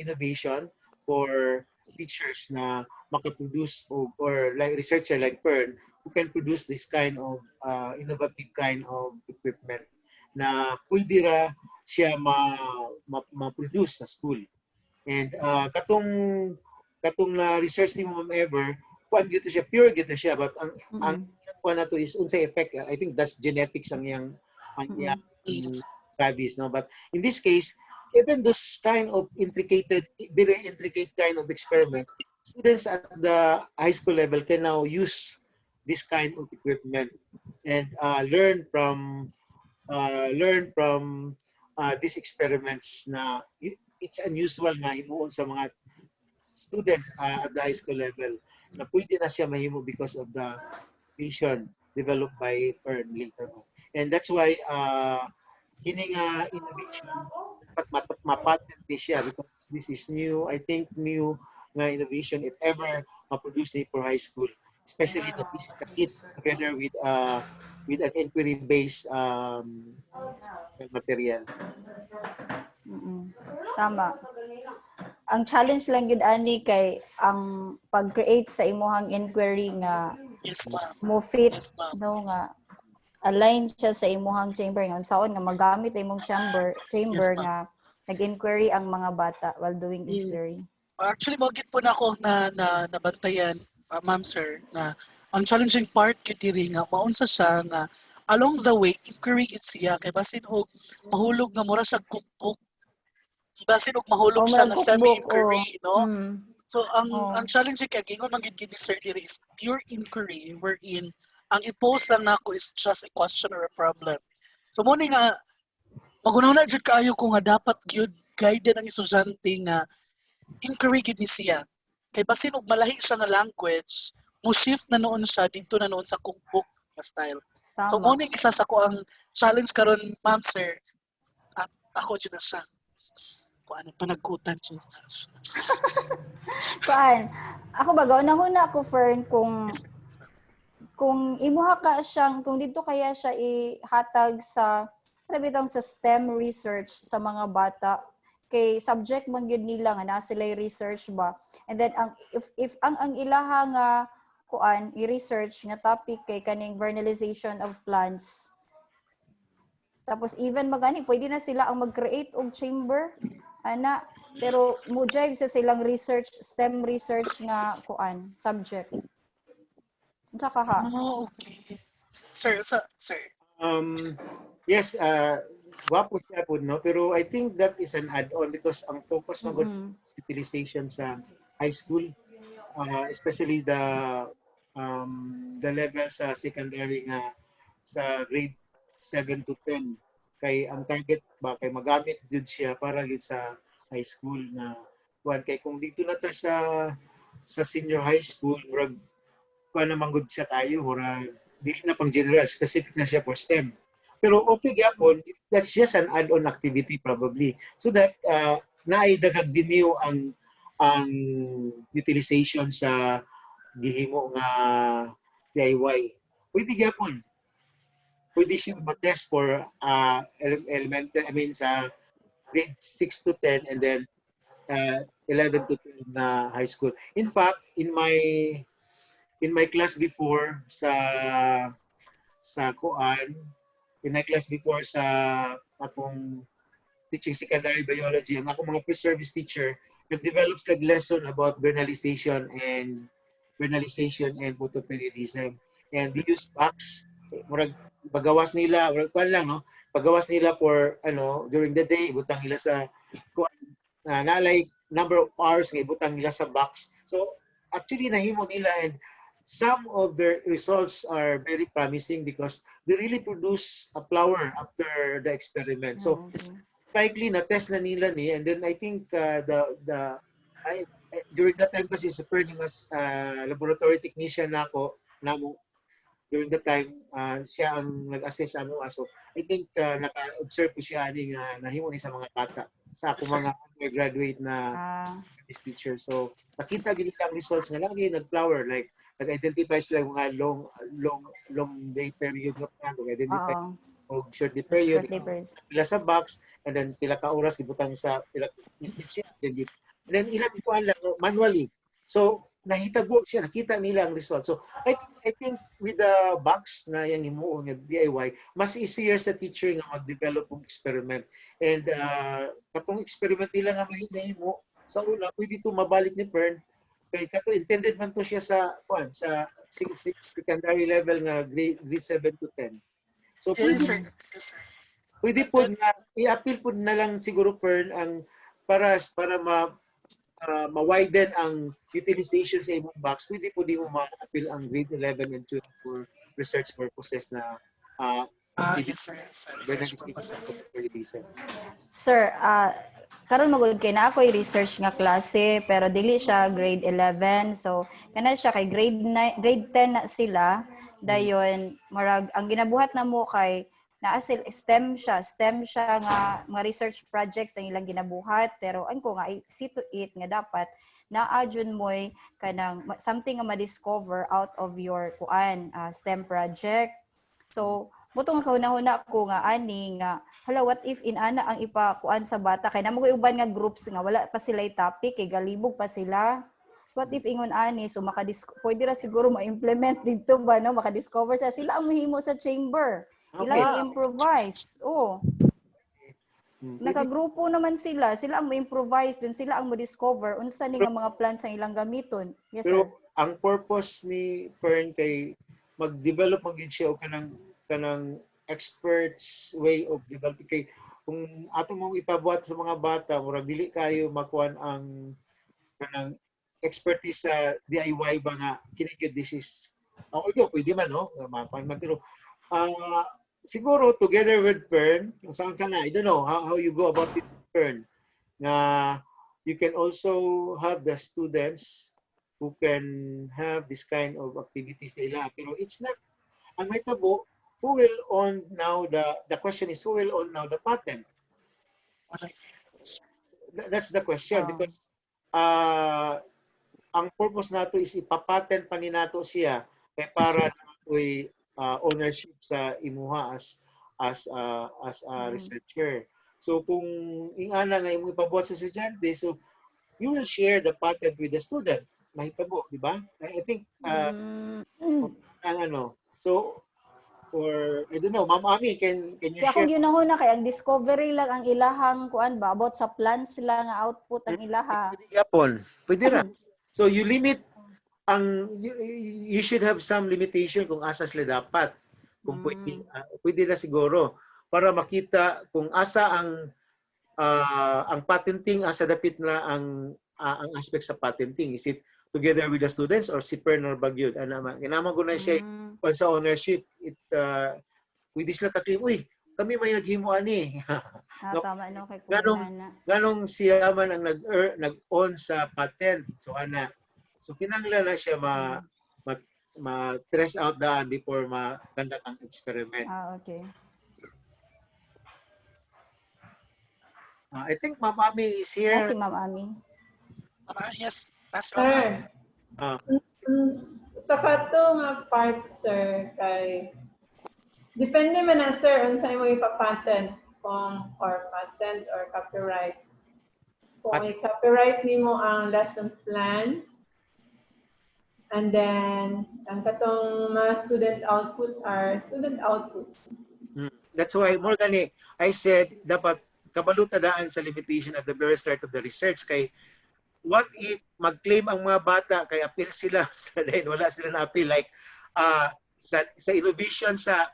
innovation for teachers na makaproduce or like researcher like Pearl who can produce this kind of innovative kind of equipment na pwede ra siya ma-produce sa school. And katong na research ni Ma'am Ever, kuan gito siya, pure gito siya, but ang kuan nato is unsay effect. I think that's genetics ang iyang Yes. studies, no? But in this case, even those kind of very intricate kind of experiment, students at the high school level can now use this kind of equipment and learn from these experiments na it's unusual na himuon sa mga students at the high school level na pwede na siya mahimo because of the vision developed by Fern later on. And that's why kini nga innovation dapat ma-patent ni siya because this is new, I think new nga innovation if ever ma-produce ni for high school, especially that this is a kit together with an inquiry based material. Tama. Ang challenge lang gid ani kay ang pag-create sa imuhang inquiry nga Yes, ma'am. mo fit Yes, ma'am. no nga align siya sa imuhang chamber nga unsaon nga magamit imong chamber Yes, ma'am. nga nag-inquiry ang mga bata while doing inquiry. Actually, mogit po na ako na nabantayan, ma'am sir, na ang challenging part kay diri nga maunsa siya nga along the way inquiry it siya kay basin og mahulog nga mura siya cookbook. Basin og mahulog siya nga semi-inquiry, no? So ang challenging kay gingon man gid ni sir diri is pure inquiry wherein ang i-post lang nako is just a question or a problem. So mo ni nga magunaw na jud kaayo ko nga dapat gyud guided ang estudyante nga inquiry gid ni siya. Kay basin og malahi siya nga language, mo shift na noon siya dito na noon sa cookbook nga style. Tama. So mo ni isa sa ko ang challenge karon, ma'am sir. At ako jud na siya. Kung ano pa nagkutan siya. Kuan, ako ba gauna ako Fern kung imuha ka siyang kung dito kaya siya ihatag sa sa STEM research sa mga bata kay subject man gyud nila nga naa sila research ba. And then if ang ilaha nga kuan i-research nga topic kay kaning vernalization of plants. Tapos even magani pwede na sila ang mag-create og chamber ana pero mo drive sa silang research STEM research nga kuan subject. Unsa ka ha? Oh, okay. Sir. Yes, gwapo siya po, no? Pero I think that is an add-on because ang focus mo utilization sa high school, especially the level sa secondary nga sa grade 7 to 10 kay ang target ba kay magamit jud siya para gid sa high school na kuan kay kung dito na ta sa senior high school murag kuan naman gud siya tayo murag dili na pang general specific na siya for STEM. Pero okay gyapon, that's just an add-on activity probably so that naidagag din ang utilization sa gihimo nga DIY. Pwede gyapon. Pwede siya ma-test for elementary, I mean sa grade 6 to 10 and then 11 to 12 na high school. In fact, in my class before sa kuan, in my class before sa akong teaching secondary biology, ang akong mga pre-service teacher, nag-develop sila lesson about vernalization and photoperiodism. And they use box, murag pagawas nila, kuan lang no, pagawas nila for during the day, ibutang nila sa kuan na like number of hours nga ibutang nila sa box. So actually nahimo nila and some of their results are very promising because they really produce a flower after the experiment. So likely na test na nila ni and then I think during that time kasi sa pwedeng as laboratory technician namo during that time siya ang nag-assess amo so I think naka-observe ko siya ani nga nahimo ni sa mga bata sa ako mga undergraduate na teacher. So nakita gid ang results nga lagi nag-flower like nag-identify sila mga long day period nga plan, nag-identify og short day period pila sa box and then pila ka oras gibutang sa pila siya and then ilang kuan lang manually. So nahitabo siya, nakita nila ang result. So I think with the box na yang himuon nga DIY, mas easier sa teacher nga mag-develop ng experiment. And katong experiment nila nga mahimo sa una pwede to mabalik ni Pern kay kato intended man to siya sa secondary level nga grade 7 to 10. So pwede po nga i-appeal po na lang siguro Pern ang para ma-widen ang utilization sa imong box, pwede po di mo ma-appeal ang grade 11 and 12 for research purposes na Yes, sir. Research purposes. Sir, karon magud kay na ako'y research nga klase pero dili siya grade 11 so kana siya kay grade 10 na sila dayon marag ang ginabuhat namo kay naa STEM siya nga mga research projects ang ilang ginabuhat pero an ko nga see to it nga dapat naa jud moy kanang something nga ma-discover out of your STEM project. So butong kauna-una ko nga ani nga hala what if inana ang ipakuan sa bata kay namo uban nga groups nga wala pa sila topic kay galibog pa sila. What if ingon ani so pwede ra siguro ma-implement dito ba no maka-discover sila ang mahimo sa chamber. Ilang i-improvise. Nagagrupo naman sila ang mo-improvise dun sila ang mo-discover unsa ni nga mga plans ang ilang gamiton. Yes sir. Pero ang purpose ni Fern kay mag-develop magid siya og kanang experts way of developing kay kung ato mong ipabuhat sa mga bata murag dili kayo makuan ang kanang expertise sa DIY ba nga kini this is pwede man no mapan man pero siguro together with Fern saan ka na I don't know how you go about it Fern na you can also have the students who can have this kind of activities nila pero it's not ang may tabo who will own now the question is who will own now the patent. That's the question because ang purpose nato is ipapatent pa ni nato siya kay para ownership sa imuha as a researcher. So kung ingana nga imong ipabuhat sa estudyante, so you will share the patent with the student. Mahitabo, di ba? I think ang ano. So or I don't know, Ma'am Ami, can you Kaya share? akong ginahuna kay ang discovery lang ang ilahang kuan ba about sa plans sila nga output ang ilaha. Pwede yapon. Pwede ra. So you limit you should have some limitation kung asa sila dapat. Kung pwede, pwede na siguro para makita kung asa ang patenting, asa dapit na ang aspect sa patenting. Is it together with the students or si Pern or Bagyod? Kinama ko na siya sa ownership. Pwede sila ka-claim, uy, kami may naghimo ani. Tama no kay kuya Ganong siya man ang nag-own sa patent. So kinanglan na siya ma-trace out daan before ma-conduct ang experiment. Okay. I think Ma'am Ami is here. Si Ma'am Ami. Yes, that's Sir, Ah. sa kato nga part, sir, kay depende man na, sir, unsa imo ipa-patent or patent or copyright. Kung i-copyright nimo ang lesson plan, and then ang katong mga student output are student outputs. That's why more gani I said dapat kabalutadaan sa limitation at the very start of the research kay what if mag-claim ang mga bata kay appeal sila sa dahil wala sila na appeal like sa innovation sa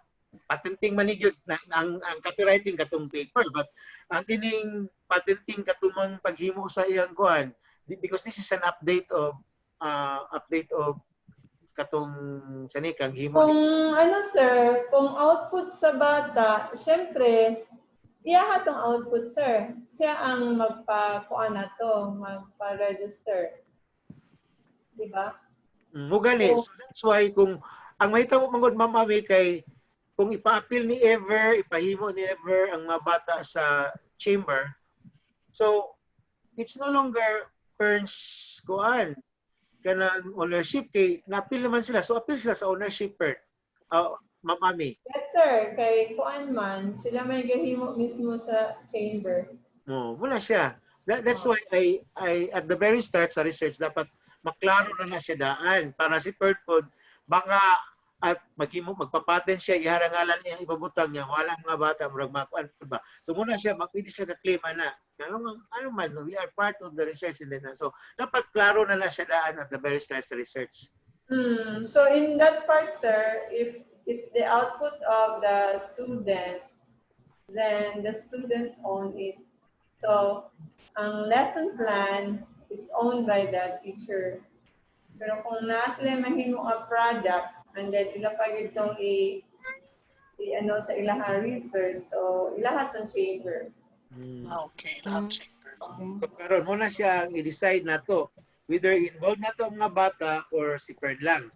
patenting manigyod ang copywriting katong paper but ang kining patenting katumang paghimo sa iyang kuan because this is an update of katong sanikang himo. Kung sir, kung output sa bata, syempre iya tong output, sir. Siya ang magpa-kuan na to, magpa-register. Di ba? Mugani. So that's why kung ang mahitabo mangod Ma'am Ami kay kung ipa-appeal ni Ever, ipahimo ni Ever ang mga bata sa chamber. So it's no longer Pern's kuan kanang ownership kay na-appeal naman sila. So appeal sila sa ownership Pern. Ma'am Ami. Yes, sir. Kay kuan man, sila may gahimo mismo sa chamber. Wala siya. That's why I at the very start sa research dapat maklaro na siya daan para si Pertpod baka at magpapatent siya iharangalan niya ibabutang niya wala mga bata murag makuan ba. So muna siya magpili sila ka claim na ano man we are part of the research and then so dapat klaro na siya daan at the very start sa research. So in that part, sir, if it's the output of the students, then the students own it. So, ang lesson plan is owned by the teacher. Pero kung na sila mahimo ang product, and then ila pa itong sa ilaha research, so ilahat ng chamber. Okay, lahat chamber. So karon mo na siya ang i-decide na to whether involved na to ang mga bata or si Perd lang.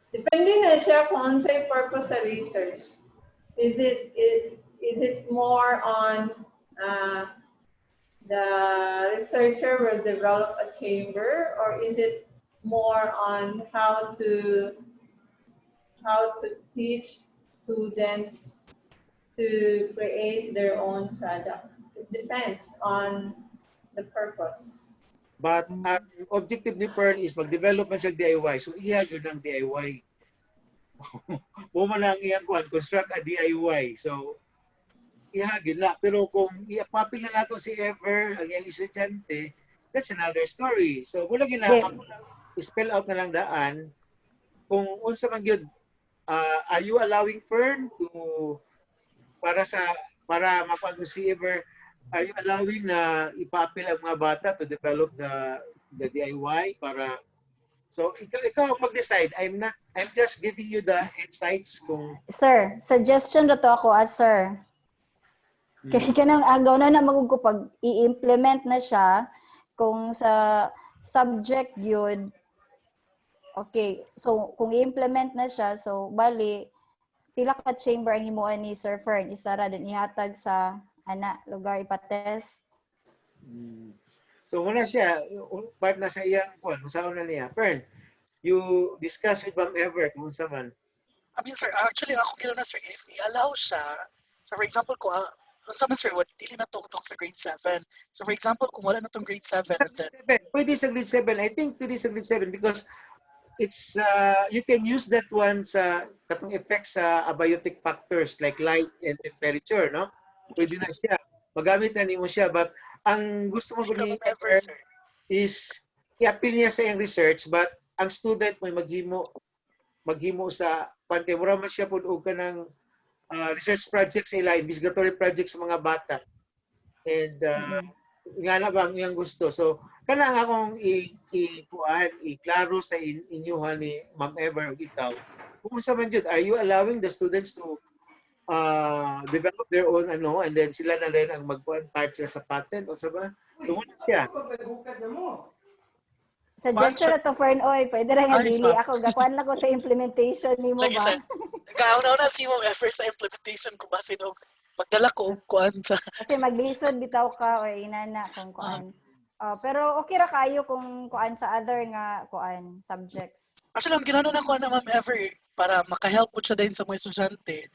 Depende na siya kung unsay purpose sa research. Is it more on the researcher will develop a chamber, or is it more on how to teach students to create their own product? It depends on the purpose. But ang objective ni Pearl is mag-develop man siya DIY. So iya yun ang DIY. Mo man ang iyang kuan, construct a DIY. So iya yun la. Pero kung iapapil na nato si Ever, ang iyang estudyante, that's another story. So mula gina spell out na lang daan kung unsa man gyud are you allowing Fern to para makuha si Ever, are you allowing na ipa-appeal ang mga bata to develop the DIY para so ikaw mag-decide. I'm just giving you the insights kung Sir, suggestion na to ako sir. Kaya kanang agaw na magugko pag i-implement na siya kung sa subject yun. Okay, so kung i-implement na siya, so bali pila ka chamber ang himuan ni Sir Fern, isa ra din ihatag sa lugar ipatest. So muna siya, part na sa iyang kung saan na niya. Fern, you discuss with Ma'am Ever kung saan man. I mean, sir, actually, ako gano'n na, sir, if i-allow siya, so for example, kung unsa man sir, what dili na tungtong sa grade 7. So for example, kung wala na tong grade 7 Sa and then grade 7, pwede sa grade 7. I think pwede sa grade 7 because it's you can use that one sa katong effects sa abiotic factors like light and temperature, no? Pwede na siya. Magamit na nimo siya, but ang gusto mo dili ka ni ma'am ever Ever sir. is i-appeal niya sa iyang research, but ang student may maghimo sa pante mura man siya pud og kanang research project sa ila, investigatory project sa mga bata. And nga na ba ang iyang gusto. So kana nga akong i-klaro sa inyuhan ni Ma'am Ever ug ikaw. Kung sa man jud, are you allowing the students to develop their own and then sila na rin ang mag-part sila sa patent o sa ba? So muna siya. Suggestion na to Fern Oy, pwede ra nga Ayos, dili ma'am. ako gakuan lang ko sa implementation nimo Lagi ba. sa kauna si mo effort sa implementation kung basin og magdala ko og kuan sa Kasi maglisod bitaw ka or inana kung kuan. Pero okay ra kayo kung kuan sa other nga kuan subjects. actually ang ginanon ako na ma'am ever para makahelp po siya din sa mga estudyante.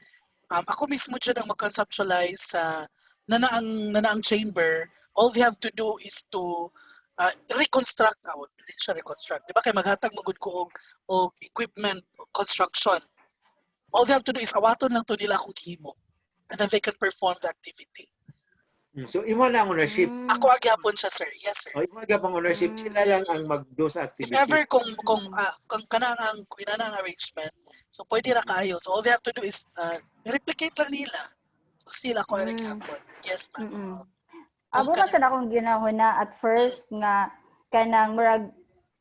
Ako mismo siya nang mag-conceptualize sa nanaang chamber. All we have to do is to reconstruct out. Hindi siya reconstruct. Di ba kay maghatag magud ko og equipment construction. All we have to do is awaton lang to nila akong gihimo. And then they can perform the activity. So imo na ang ownership. Ako agyapon siya, sir. Yes, sir. O imo nga pang ownership, sila lang ang magdo sa If activity. ever kung kanang ang arrangement, so pwede ra kayo. So all they have to do is replicate lang nila. So sila ko ang agyapon. Yes, ma'am. Abo man sa akong ginahuna at first nga kanang murag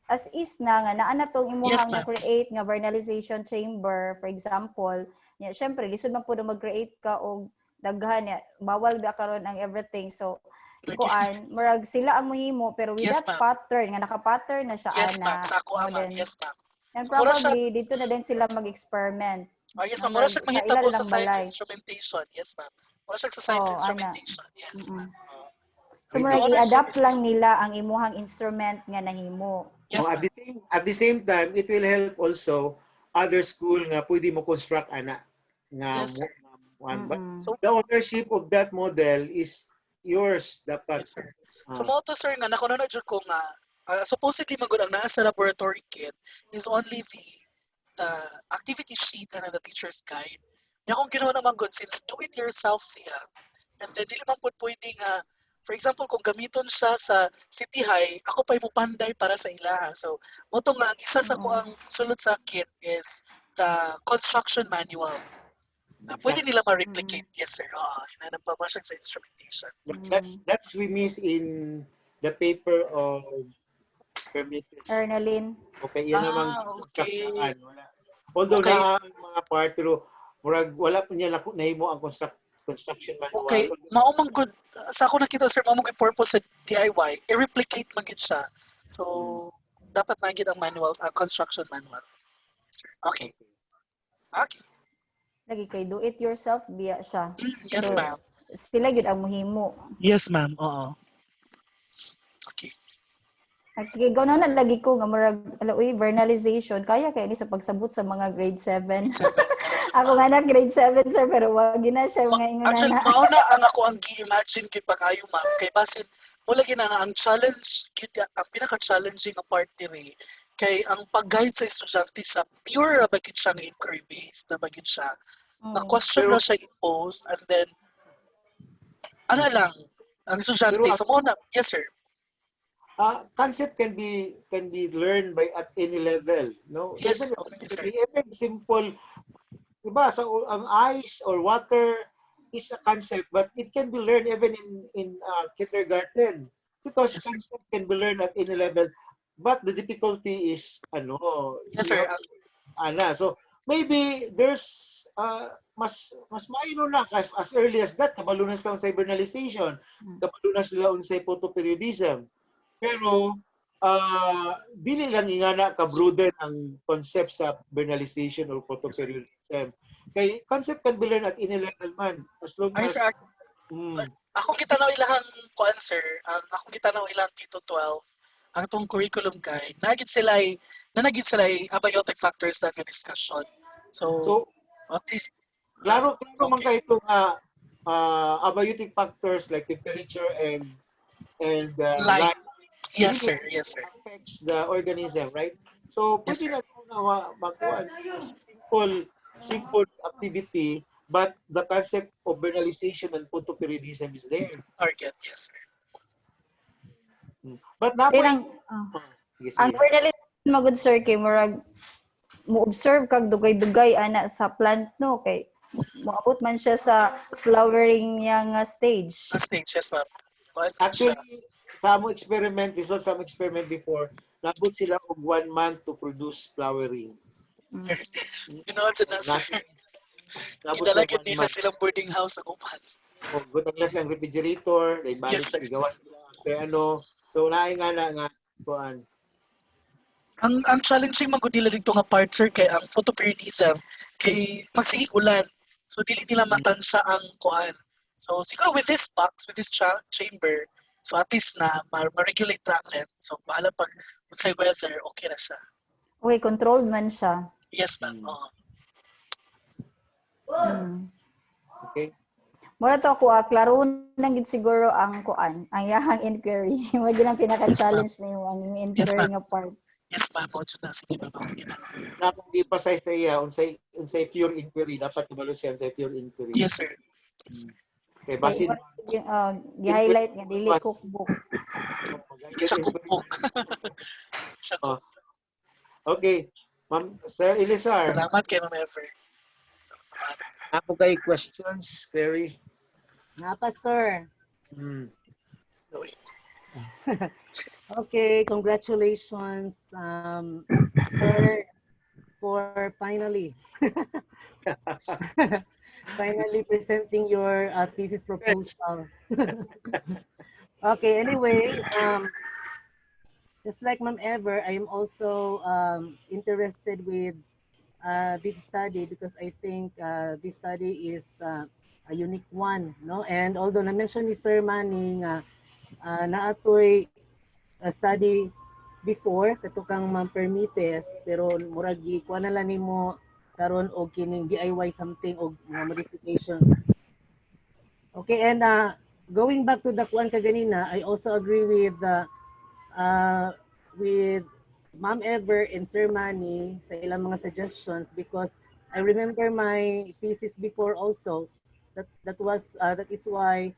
as is na nga naa na tong Yes, imuhang na ma'am. create nga vernalization chamber for example. Nya syempre lisod man pud mag-create ka og daghan ya bawal ba karon ang everything. So kuan murag sila ang mohimo pero with Yes, that ma'am. pattern nga naka-pattern na siya Yes, ma'am. ana. Sa ako, ma'am. then- Yes, ma'am. And So, mura siya- probably dito na din sila mag-experiment. Yes, ma'am. Mura siya Sa mahita ilan po sa lang science balay. instrumentation. Yes, ma'am. Mura siya sa science ana. instrumentation. Yes, ma'am. So murag i-adapt lang nila ang imuhang instrument nga nahimo. Yes, at ma'am. the same time, it will help also other school nga pwede mo construct ana nga Yes, sir. one. But So, the ownership of that model is yours dapat. yes, sir. So mo to sir nga nakuno na jud ko nga supposedly magud ang naa sa laboratory kit is only the activity sheet and the teacher's guide. Nya kung ginawa naman good since do it yourself siya. And then dili man pud pwede nga for example kung gamiton siya sa City High, ako pa imupanday para sa ila. So mo to nga ang isa sa ko ang sulod sa kit is the construction manual. Pwede nila ma-replicate, yes sir. Hinanap pa ba siya sa instrumentation. That's we miss in the paper of permitted. Ernalyn. Okay, yan namang okay. wala. Although Okay. na ang mga part pero murag wala pa niya nahimo ang construction manual. Okay, maumang good. Sa ako nakita sir, maumang good purpose sa DIY, i-replicate magid siya. So, dapat magid ang manual, construction manual. Yes, sir. Okay. Okay. Lagi kay do it yourself biya siya. Yes, So, ma'am. sila gyud ang mohimo. Yes, ma'am. Oo. Okay. Kay ganaw na lagi ko nga murag vernalization kaya kay ni sa pagsabot sa mga grade 7. Ako nga na grade 7 sir pero wag na siya mga ingon Actually, na. mauna ang ako ang gi-imagine kay pag-ayo ma'am. Kay basin, mula gina nga ang challenge, ang pinaka-challenging na part diri kay ang pag-guide sa estudyante sa pure na bagid siya nga inquiry based na bagid siya. Na question na siya i-post and then ano lang ang estudyante so muna yes sir. Concept can be learned by at any level, no? Yes, okay, sir. Even simple, diba? So ang ice or water is a concept, but it can be learned even in kindergarten because Yes, concept can be learned at any level. But the difficulty is Yes, sir. So maybe there's mas maino na as early as that kabalunas ta sa cybernalization, kabalunas sila unsay photoperiodism. Pero dili lang ingana ka broaden ang concept sa cybernalization or photoperiodism. Kay concept can be learned at any level man as long as ako kita na ilahang answer, ako kita na ilang K-12 ang tong curriculum guide. Nagid sila abiotic factors na discussion. So at least klaro man kay ito nga abiotic factors like temperature and Light. light Yes, really sir. Yes, sir. affects the organism, right? So Yes, pwede sir. na ito na magkuhan simple activity, but the concept of vernalization and photoperiodism is there. Target. Yes, sir. But Then napoy, ang sige, ang sige. fertilization magud sir kay murag mo observe kag dugay-dugay ana sa plant no kay moabot man siya sa flowering niya nga stage. Ang stage, yes, ma'am. Kuan siya. Actually, sa among experiment, results sa among experiment before, nabot sila og 1 month to produce flowering. You know, dyan na, sir. Nabot sila Gidalagyan 1 nila month. silang boarding house sa upan. O, good ang lang refrigerator, then balik, Yes, sir. igawas nila. Kaya ano, so naay nga, kuan. Ang challenging magudila dito nga part, sir, kay ang photoperiodism, kay magsigig ulan. So, dili nila matansya ang kuan. So, siguro with this box, with this chamber, so at least na ma-regulate na ang length. So, bahala pag sa weather, okay na siya. Okay, controlled man siya. Yes, ma'am. Oo. Okay? Mura to ako, klaro lang gid siguro ang kuan, ang yahang inquiry. Mo gid ang pinaka-challenge nimo ang inquiry nga part. Yes, ma'am. O, dyan na. Sige, ma'am. Okay na. Na kung ipasay sa iya, unsay pure inquiry, dapat tumalo siya unsay pure inquiry. Yes, sir. Okay, Kay basin. gi-highlight nga dili cookbook. Siya cookbook. Siya Oh. cookbook. Okay. Ma'am, Sir Elisar, Salamat kay Ma'am Ever. ako kay questions, query. Nga pa, sir. Okay. Okay, congratulations for finally presenting your thesis proposal. Okay, anyway, just like Ma'am Ever, I am also interested with this study because I think this study is a unique one, no? And although na-mention ni Sir Manning naatoy study before katukang Ma'am Permites, pero murag kuha na lang nimo karon og kining DIY something og mga modifications. Okay, and going back to the kuan kaganina, I also agree with Ma'am Ever and Sir Manny sa ilang mga suggestions because I remember my thesis before also. That is why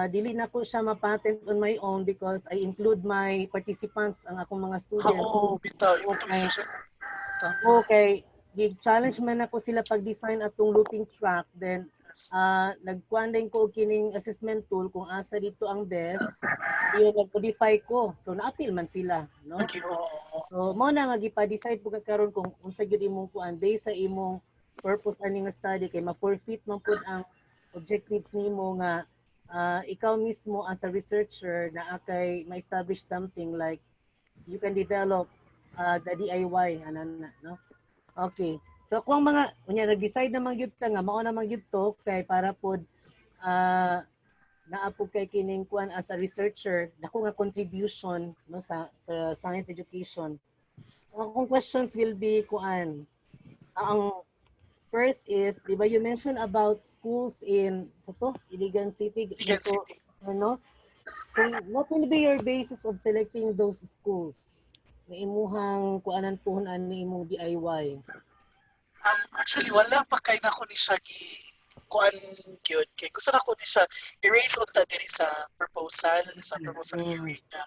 dili na ko siya ma-patent on my own because I include my participants, ang akong mga students. Oo, bitaw. Okay, gig-challenge man ako sila pag-design atong looping track, then nagkuan din ko kining assessment tool kung asa dito ang best, yun nag-modify ko. So na-appeal man sila, no? Okay, So mo na nga gipa-decide pud karon kung unsa gyud imong kuan based sa imong purpose ani nga study kay ma-forfeit man pud ang objectives nimo nga ikaw mismo as a researcher na akay ma-establish something like you can develop the DIY anana, no? Okay. So kung mga unya nag-decide na magyud ta nga mao na magyud to kay para pod naapog kay kining kuan as a researcher dako nga contribution no sa science education. So akong questions will be kuan. Ang first is, di ba you mentioned about schools in Iligan City. Iligan City. Ano? So what will be your basis of selecting those schools? Na imuhang kuanan puhunan ni imong DIY. Actually, wala pa kay nako ni siya kuan gyud kay gusto nako ni siya erase unta diri sa proposal hearing na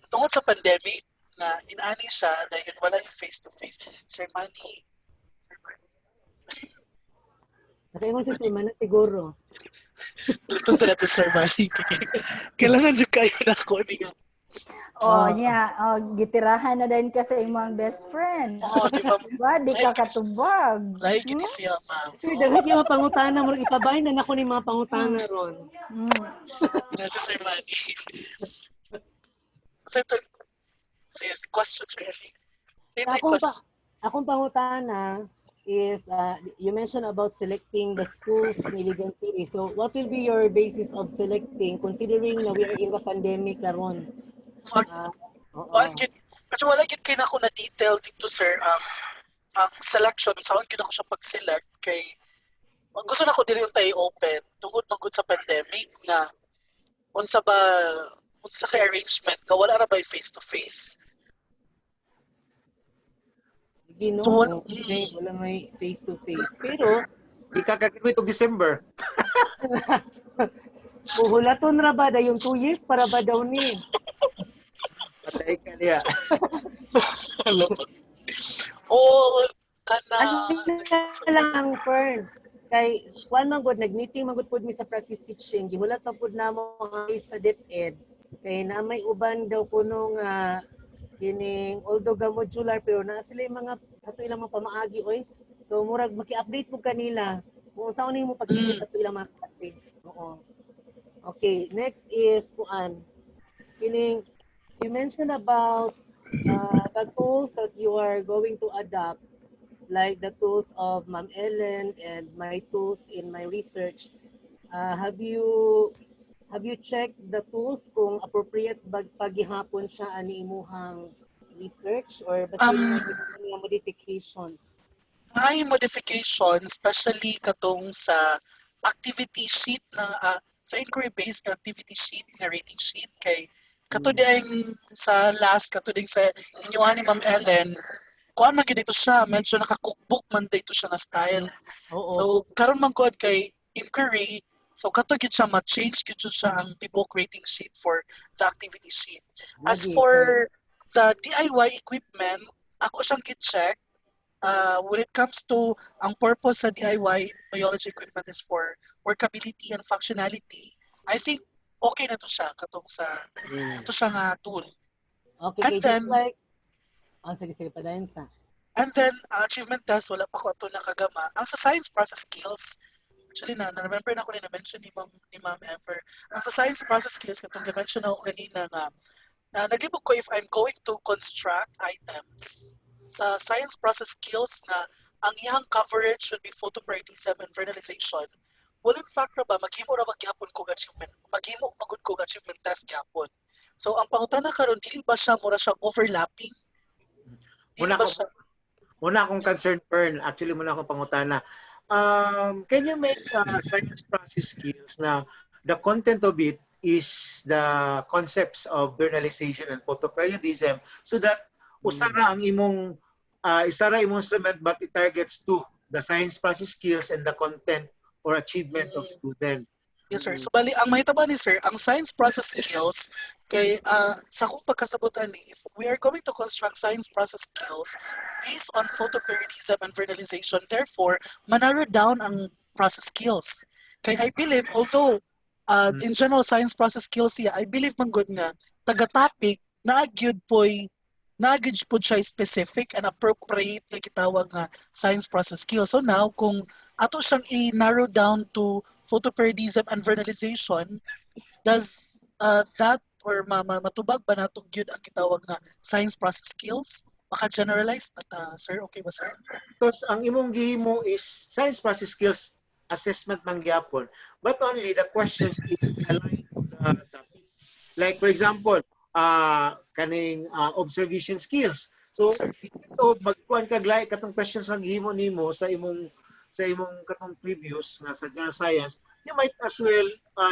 tungod sa pandemic na inani siya dahil wala yung face to face. Sir Manny. Nakaingon si Sir Manny siguro. Luto sa natin Sir Manny. Kailangan jud kayo na ko niya. Gitirahan na din ka sa imong best friend. Di ba? Diba? Di ka katubag. Like it is siya, ma'am. Sir, dapat yung mga pangutana mo, ipabay na nako ni mga pangutana ron. Nasa Sir Manny. So ito, questions really. Akong pangutana is, you mentioned about selecting the schools in Iligan City. So what will be your basis of selecting considering na we are in the pandemic karon? Medyo wala yun kayo na ako na detail dito, sir. Ang selection, saan yun ako siya pag-select kay gusto na ko dili untay open tungod man gud sa pandemic nga unsa ba unsa kay arrangement nga wala ra by face to face. So Ginoo, wala may face to face. Pero Ikakagraduate og December. buhulaton ra ba yung 2 years para ba daw ni? Patay ka niya. oh kana Ano na lang ang Fern? Kay kuan man gud nagmeeting man gud pud mi sa practice teaching, gihulat na pud namo ang rate sa DepEd. Kay na may uban daw kuno nga kining although ga modular pero na sila yung mga sa to ilang mga pamaagi oy. So murag maki-update pud kanila kung saan mo pagsigit sa to ilang mga klase. Oo. Okay, next is kuan. Kining you mentioned about the tools that you are going to adopt, like the tools of Ma'am Ellen and my tools in my research. Have you checked the tools kung appropriate paghihapon siya ani imuhang research or basin um mga modifications? may modification especially katong sa activity sheet na sa inquiry based na activity sheet nga rating sheet kay katuding sa last katuding sa inyohan ni Ma'am Ellen kuan man gid dito siya medyo naka-cookbook man dito siya nga style. Oo. So karon man gud kay inquiry so kato gid siya ma-change gid siya ang tibok rating sheet for the activity sheet. As Lagi, for the DIY equipment, ako siyang gid-check when it comes to ang purpose sa DIY biology equipment is for workability and functionality. I think okay na to siya katong sa to siya nga tool. Okay, And just then like sige, padayon sa. and then achievement test wala pa ko ato nakagama. Ang sa science process skills actually na-remember na ko ni na-mention ni Ma'am Ever. Ang sa science process skills katong na-mention ako kanina nga naglibog ko if I'm going to construct items sa science process skills na ang iyang coverage should be photoperiodism and vernalization. Well, in fact ra ba, maghimo ra magyapon ko achievement. Maghimo pagod ko achievement test gyapon. So, ang pangutana karon dili ba siya mura siya overlapping? Dili ba siya? Muna akong concern, Pern. Actually, muna akong pangutana. Can you make science process skills na the content of it is the concepts of vernalization and photoperiodism so that usara ang imong isara imong instrument but it targets to the science process skills and the content or achievement of student. Yes, sir. So, bali, ang mahitaba ni sir, ang science process skills, kay sa kong pagkasabutan ni, if we are going to construct science process skills based on photoperiodism and vernalization, therefore, manarrow down ang process skills. Kay I believe, although in general science process skills siya, I believe man good nga, taga-topic, naagyud po siya specific and appropriate na gitawag nga science process skills. So now, kung ato siyang i-narrow down to photoperiodism and vernalization, does that or matubag ba nato gyud ang gitawag nga science process skills? Maka-generalize na sir, okay ba sir? Because ang imong gihimo is science process skills assessment mangyapon, but only the questions is aligned to the topic. Like for example, kaning observation skills. So ito magkuan kag lahi katong questions nga gihimo nimo sa imong katong previous nga sa general science, you might as well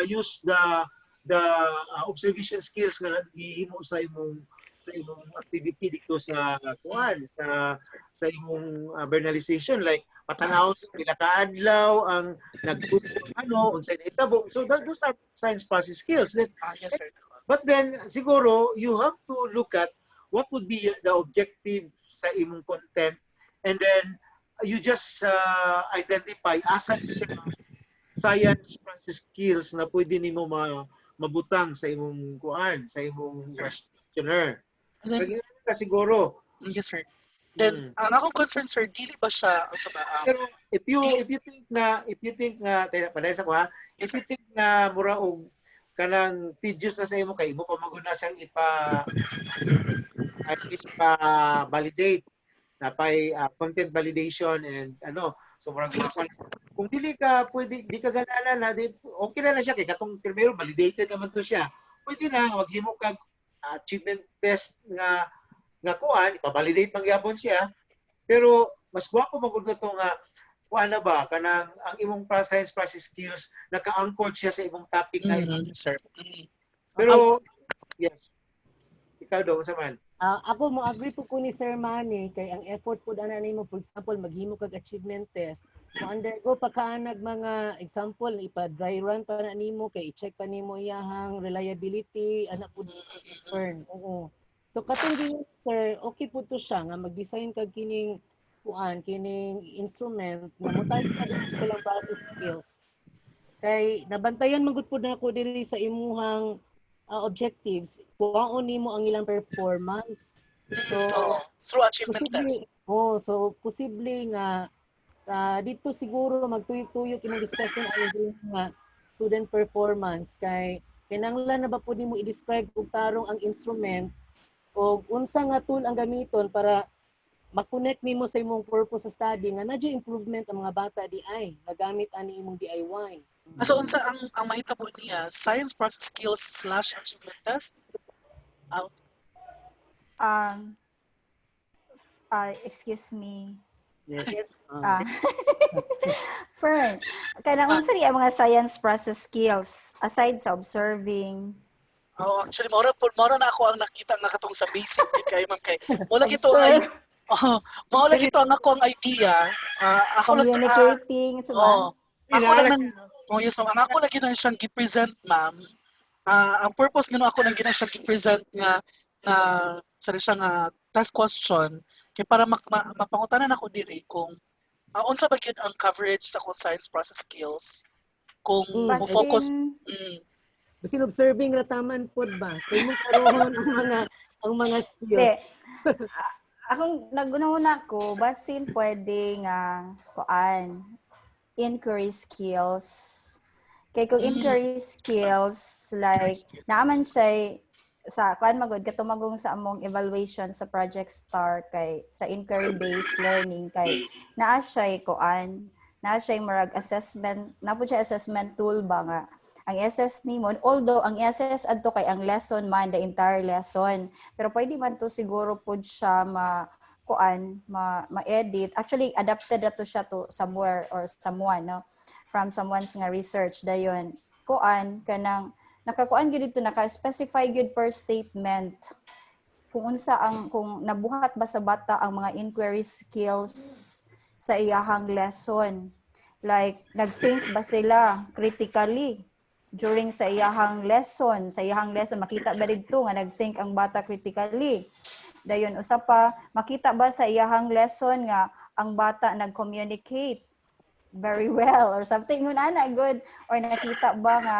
use the observation skills nga gihimo sa imong activity dito sa kuan sa imong vernalization, like patanaw sa pila ka adlaw ang unsay nahitabo. So those are science process skills that Yes sir. but then siguro you have to look at what would be the objective sa imong content, and then you just identify asa siya science process skills na pwede nimo mabutang sa imong kuan, sa imong questionnaire. Then, Ka siguro. yes sir. Then ang akong concern sir, dili ba siya Pero if you think nga paday sa ko ha, if you think na mura og kanang tedious na sa imo kay mo pa maguna siyang at least validate na pay content validation and so murag kung dili ka pwede di ka ganana na okay na siya kay katong primero validated naman to siya, pwede na maghimo kag achievement test nga kuan ipa-validate man gyapon siya, pero mas gwapo magud to nga kuan na ba kanang ang imong science process skills naka-anchored siya sa imong topic na imong. Sir. Mm. Pero yes. Ikaw daw sa man. Ako mo agree po ko ni Sir Manny kay ang effort po ana nimo for example maghimo kag achievement test mo undergo pa kaanag mga example ipa-dry run pa na nimo kay i-check pa nimo iyahang reliability ana po burn. Oo. So katong gining sir okay po to siya nga mag-design kag kining kining instrument na mutar pa din ilang process skills. Kay nabantayan man gud pud nako diri sa imuhang objectives, kuhaon nimo ang ilang performance. So, Through achievement test. so posible nga dito siguro magtuyok-tuyok imong discussion ang nga student performance kay kinahanglan na ba pud nimo i-describe og tarong ang instrument o unsa nga tool ang gamiton para ma-connect nimo sa imong purpose sa study nga nadyo improvement ang mga bata di ay nagamit ani imong DIY. So unsa ang mahitabo niya science process skills / achievement test? Excuse me. Yes. Fern, kanang unsa ri ang mga science process skills aside sa observing? Actually mora na ako ang nakita nga katong sa basic kay ma'am kay wala gito ay mawala gito ang ako ang idea. Ako Communicating sa ba? Ako lang yes, ang ako lagi na siyang gi-present ma'am. Ang purpose nino ako lang gina siyang gi-present nga sa siya nga test question kay para mapangutanan ako diri kung unsa ba gyud ang coverage sa akong science process skills kung mo-focus Basin observing rataman pod ba? Kay mo karon ang mga skills. Akong naguna ko basin pwede nga inquiry skills. Kay kung inquiry skills like naaman siya sa magod katumagong sa among evaluation sa Project Star kay sa inquiry based learning kay naa siya murag assessment na po siya assessment tool ba nga ang SS nimo although ang SS adto kay ang lesson man the entire lesson pero pwede man to siguro pud siya ma-edit actually adapted ato siya to somewhere or someone no from someone's nga research dayon kanang nakakuan gyud dito naka-specify gyud per statement kung nabuhat ba sa bata ang mga inquiry skills sa iyahang lesson like nag-think ba sila critically during sa iyahang lesson makita ba didto nga nag-think ang bata critically dayon usa pa makita ba sa iyahang lesson nga ang bata nag-communicate very well or something yun good or nakita ba nga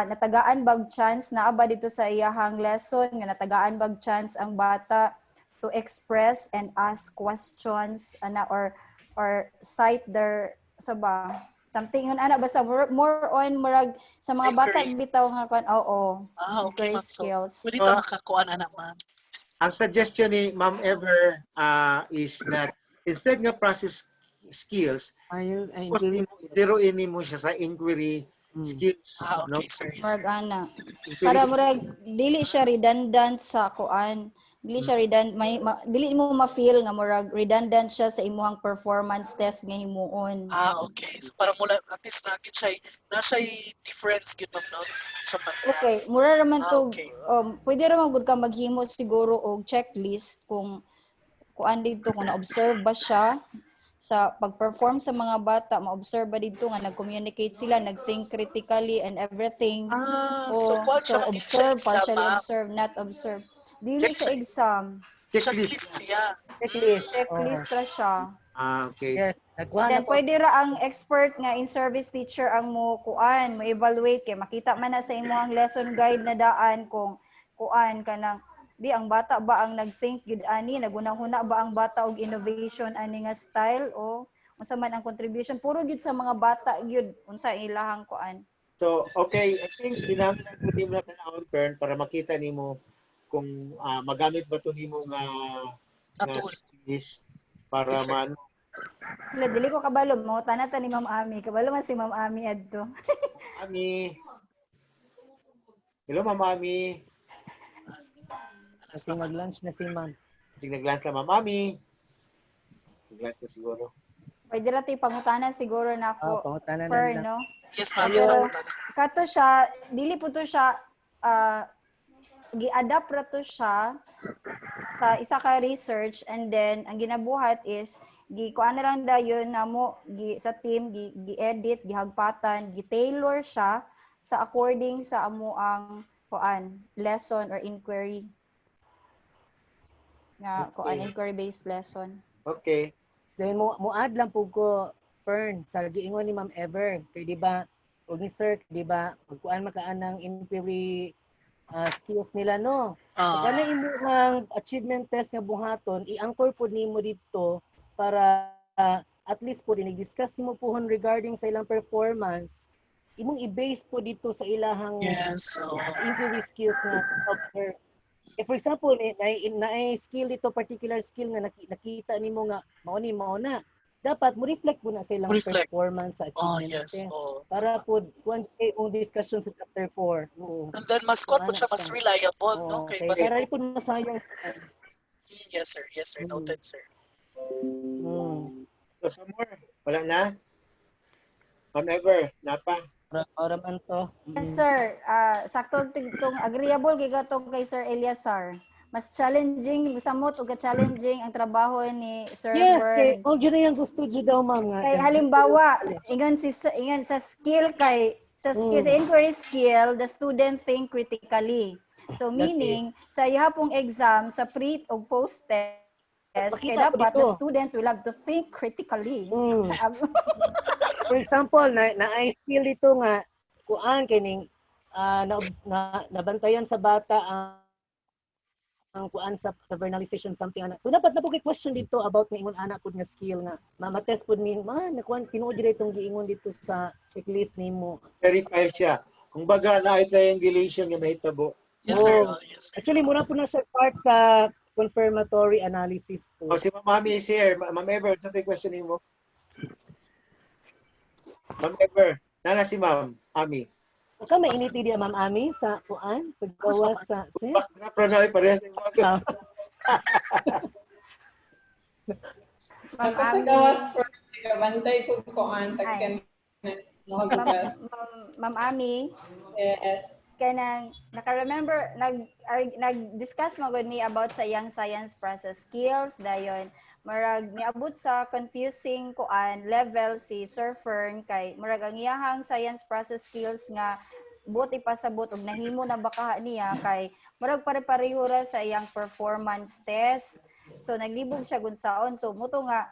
natagaan bag chance na ba dito sa iyahang lesson nga natagaan bag chance ang bata to express and ask questions or cite their something yun basta more on murag sa mga bata bitaw nga okay skills. Pwede ta makakuan ma'am. Ang suggestion ni Ma'am Ever is that instead nga process skills, zero in mo siya sa inquiry skills. Okay, sir. Murag para murag dili siya redundant sa dili siya dili mo ma-feel nga murag redundant siya sa imuhang performance test nga himuon. Okay. So para mula at least na siya difference gid ma'am no. Okay, mura raman to pwede ra man gud ka maghimo siguro og checklist kung dito kung na-observe ba siya sa pag-perform sa mga bata, ma-observe ba dito nga nag-communicate sila, nag-think critically and everything. So observe, partially observe, not observe. Dili siya exam. Checklist siya. Checklist ra siya. Okay. Yes. Then pwede ra ang expert nga in-service teacher ang mo evaluate kay makita man na sa imong lesson guide na daan kung kanang ang bata ba ang nag-think gid ani nagunahuna ba ang bata og innovation ani nga style o unsa man ang contribution puro gid sa mga bata gid unsa ilahang So okay, I think dinamihan ko din natin ang turn para makita nimo kung magamit ba to nimo nga checklist para man dili ko kabalo mo tanata ni Ma'am Ami kabalo man si Ma'am Ami adto. Ami. Hello Ma'am Ami. Kasi mag-lunch na si Ma'am. Kasi nag-lunch na Ma'am Ami. Nag-lunch na siguro. Pwede ra tayo pangutanan siguro na Pangutanan for, lang. no? Yes, ma'am. Ayun. Pero kato siya, dili po to siya gi-adapt ra to siya sa isa ka research, and then ang ginabuhat is kuan na lang dayon namo sa team gi-edit, gihagpatan, gi-tailor siya sa according sa amo ang kuan lesson or inquiry nga kuan Okay. inquiry based lesson. Okay. Then muad lang po ko Fern sa giingon ni Ma'am Ever. Kay di ba og ni Sir, di ba magkuan makaan ng inquiry skills nila, no? Pag na imuhang achievement test nga buhaton, i-anchor po nimo dito para at least po discuss nimo pohon regarding sa ilang performance. Imong i-base po dito sa ilahang Yes. inquiry skills nga software. For example, na skill dito, particular skill nga nakita nimo nga mao na. Dapat mo reflect mo na sa ilang performance sa achievement test. Para po kuan yung discussion sa chapter 4. And then mas kuan po siya mas reliable, no? Okay, para po masayang. Yes, sir. Yes, sir. Noted, sir. So, some more. Wala na? Ma'am Ever, napa? Para man to. Yes, sir. Sakto itong agreeable kay gatong kay Sir Eliasar. Mas challenging, samot o challenging ang trabaho ni Sir Vern. Yes, yun na yung gusto dyan daw, ma'am. Kay halimbawa, ingon sa skill sa inquiry skill, the student think critically. So meaning, sa ihapong exam, sa pre o post test, kay dapat the student will have to think critically. For example, na skill dito nga, kuan kining nabantayan sa bata ang kuan sa verbalization something ana. So dapat na po question dito about nga ingon anak pud nga skill nga ma-test pud ni nakuan tinuod diri itong giingon dito sa checklist nimo. Verify siya. Kung baga na ay triangulation nga mahitabo. Yes, sir. Yes, sir. Actually muna po na siya part sa confirmatory analysis po. Si Ma'am Ami is here. Ma'am Ever, sa tayo question nimo? Ma'am Ever, nana si Ma'am Ami. Ka mainiti diya Ma'am Ami sa kuan paggawas sa Pronoy parehas yung mga. Ako sa gawas for bantay ko kuan sa ken Ma'am Ami. Yes. Kanang naka-remember nag-discuss mo gud me about sa young science process skills dayon murag niabot sa confusing kuan level si Sir Fern kay murag ang iyahang science process skills nga buti pasabot og nahimo na baka niya kay murag pare-pareho ra sa iyang performance test. So naglibog siya gud saon. So muto nga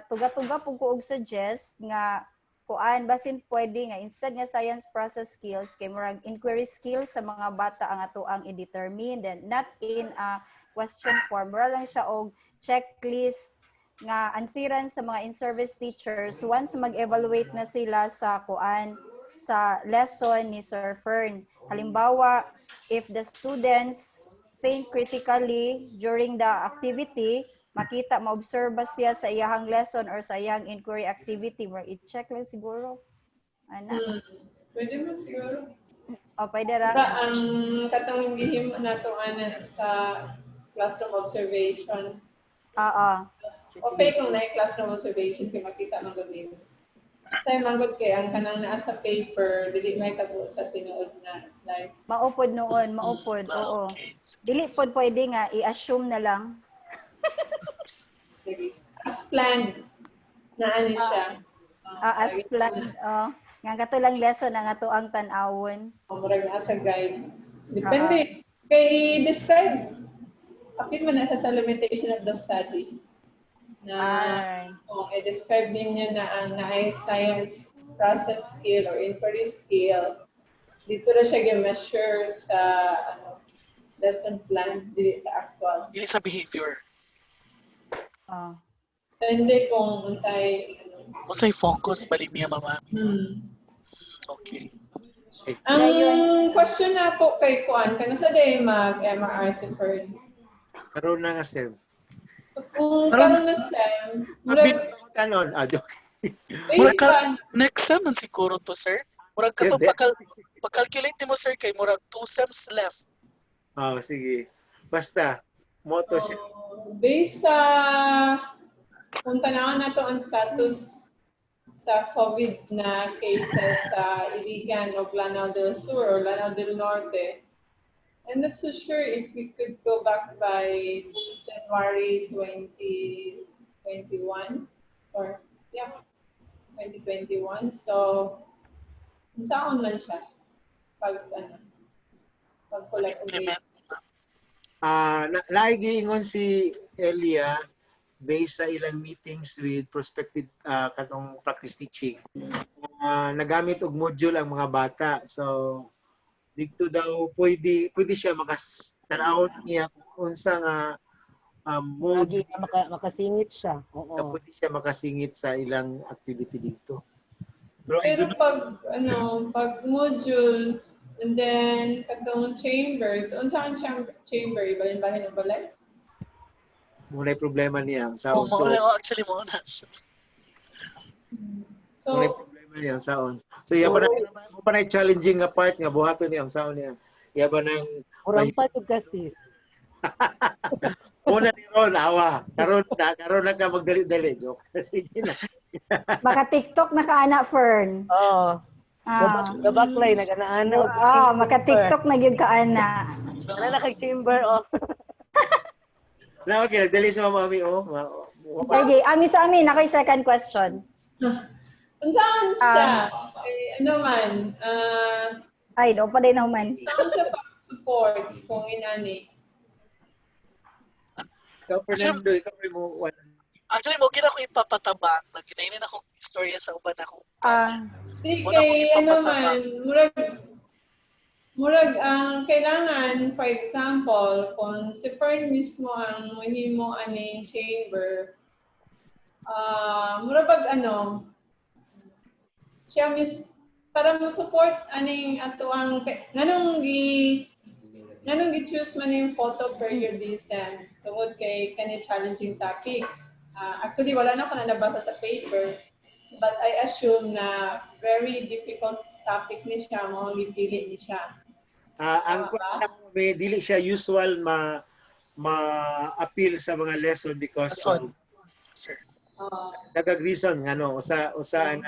tuga-tuga pug ko og suggest nga kuan basin pwede nga instead nga science process skills kay murag inquiry skills sa mga bata ang ato ang i-determine, then not in a question form. Mura lang siya og checklist nga ansiran sa mga in-service teachers once mag-evaluate na sila sa kuan sa lesson ni Sir Fern. Halimbawa, if the students think critically during the activity, makita, ma-observe siya sa iyahang lesson or sa iyahang inquiry activity, or i-check lang siguro. Ana. Pwede mo siguro. O, pwede ra. Ang katong gihim na to sa classroom observation. Oo. Okay kung na classroom observation kay makita man gud nimo. Say manggod kay ang kanang naa sa paper dili may tabo sa tinuod na like Maupod noon, maupod. Oo. Dili pod pwede nga i-assume na lang. as planned na ani siya. As planned. Nga kato lang lesson ang ato ang tan-awon. Murag na sa guide. Depende kay describe. Apil man na sa limitation of the study. Na i-describe ninyo na ang na science process skill or inquiry skill. Dito na siya i-measure sa lesson plan, dili sa actual. Dili sa behavior. So, hindi kung unsay focus pa rin niya, mama. Okay. Ang question na po kay Kuan, kano sa day mag-MRR si Fern? Karoon na nga, Sir. So, kung karoon na Sam, Mabit ako tanon. Next sem man siguro to, sir. Murag kato pag-calculate mo, sir, kay murag 2 sems left. Sige. Basta, moto siya. based sa kung tanawan na to ang status sa COVID na cases sa Iligan o Lanao del Sur or Lanao del Norte, I'm not so sure if we could go back by January 2021 or yeah, 2021. So, kung saan man siya pag pag-collect ng data. Mag-implement. Naigiingon si Elia based sa ilang meetings with prospective katong practice teaching. Nagamit og module ang mga bata. So dito daw pwede siya tanaw niya kung unsa nga mode Lagi na makasingit siya. na Oo. pwede siya makasingit sa ilang activity dito. Pero I Pero don't pag module and then katong chambers, unsa ang chamber ibalin-balin ang balay? muna problema niya sa Oh, so, actually, mo na. muna So, problema niya saon. So yaba na mo pa na challenging nga part nga buhaton niya ang saon niya. Yaba nang Murang pa jud kasi. una ni Ron awa. Karon na ka magdali-dali joke. Sige na. Baka TikTok na kaana, Fern. Oo. Gabaklay nagana-ana. Maka TikTok na gyud kaana. Ana kay chamber of. Na okay, dali sa mami Sige, ami sa amin, ako'y second question. unsaan siya? Ano man, Ay, do pa din naman. saan siya pag-support kung inani? Ikaw Fernando, ikaw mo one. Actually, mo gina ko ipapatabang. Nagkinainin ako istorya sa uban ako. Di Wala kay akong ano ipapatabang. man, murag ang kailangan, for example, kung si Fern mismo ang mahimo aning chamber, murag siya para mo support aning ato ang nganong gi-choose man yung photo periodism tungod kay kani challenging topic. Actually wala na ako na nabasa sa paper, but I assume na very difficult topic ni siya, mo gipili ni siya. Ang may dili siya usual ma-appeal sa mga lesson because Son. Sir. dagag reason ngano usa ang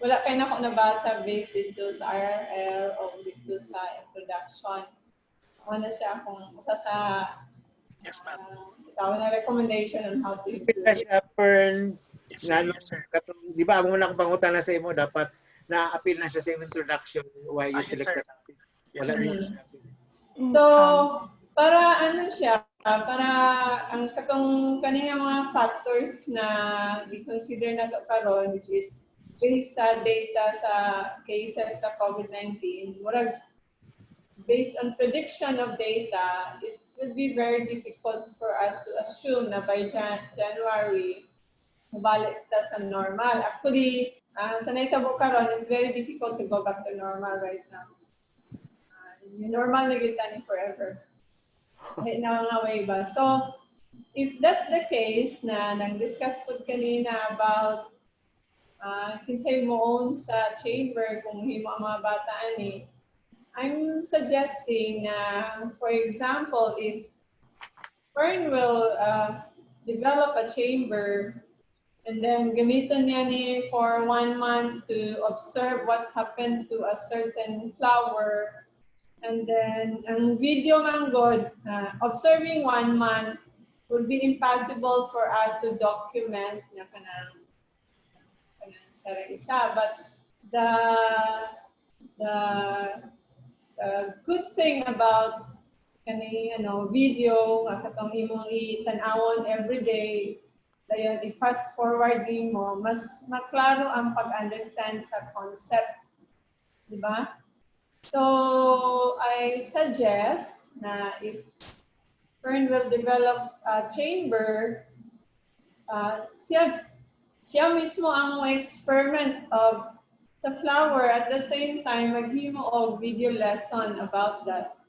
Wala kay na ako nabasa based dito sa RRL o dito sa introduction. Ano siya kung isa sa Yes, ma'am. tawag na recommendation on how to pila improve. siya Fern Yes, sir. ngano Yes, sir. di ba mo na akong pangutan na sa imo dapat na-appeal na siya sa introduction why you Yes, select sir. that topic. Yes, Wala sir. rin. Yes, sir. So, para siya, para ang katong kanina mga factors na i-consider na to karon, which is based sa data sa cases sa COVID-19, murag based on prediction of data, it will be very difficult for us to assume na by January, mabalik ta sa normal. Actually, sa naitabo karon, it's very difficult to go back to normal right now. Yung normal na kita ni forever. Kahit na nga way ba. So, if that's the case na nang-discuss po kanina about kinsay mo own sa chamber kung himo ang mga bata ani, I'm suggesting na, for example, if Fern will develop a chamber and then gamitin niya ni for 1 month to observe what happened to a certain flower. And then, ang video man God, observing 1 month would be impossible for us to document na kanang siya isa. But the good thing about kani video nga katong imong itan-awon every day, dayon i-fast forward mo, mas maklaro ang pag-understand sa concept, di ba? So I suggest na if Fern will develop a chamber, siya mismo ang experiment of the flower at the same time maghimo og video lesson about that.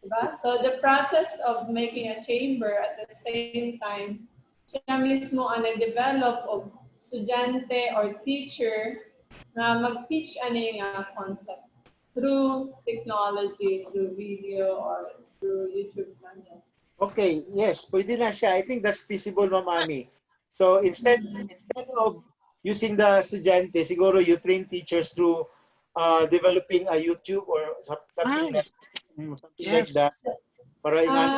Diba? So the process of making a chamber at the same time, siya mismo ang nag-develop of estudyante or teacher na mag-teach ani nga concept through technology, through video, or through YouTube channel. Okay, yes, pwede na siya. I think that's feasible, Ma'am Ami. So instead of using the estudyante, siguro you train teachers through developing a YouTube or something Ay, like that. yes. Para ingani.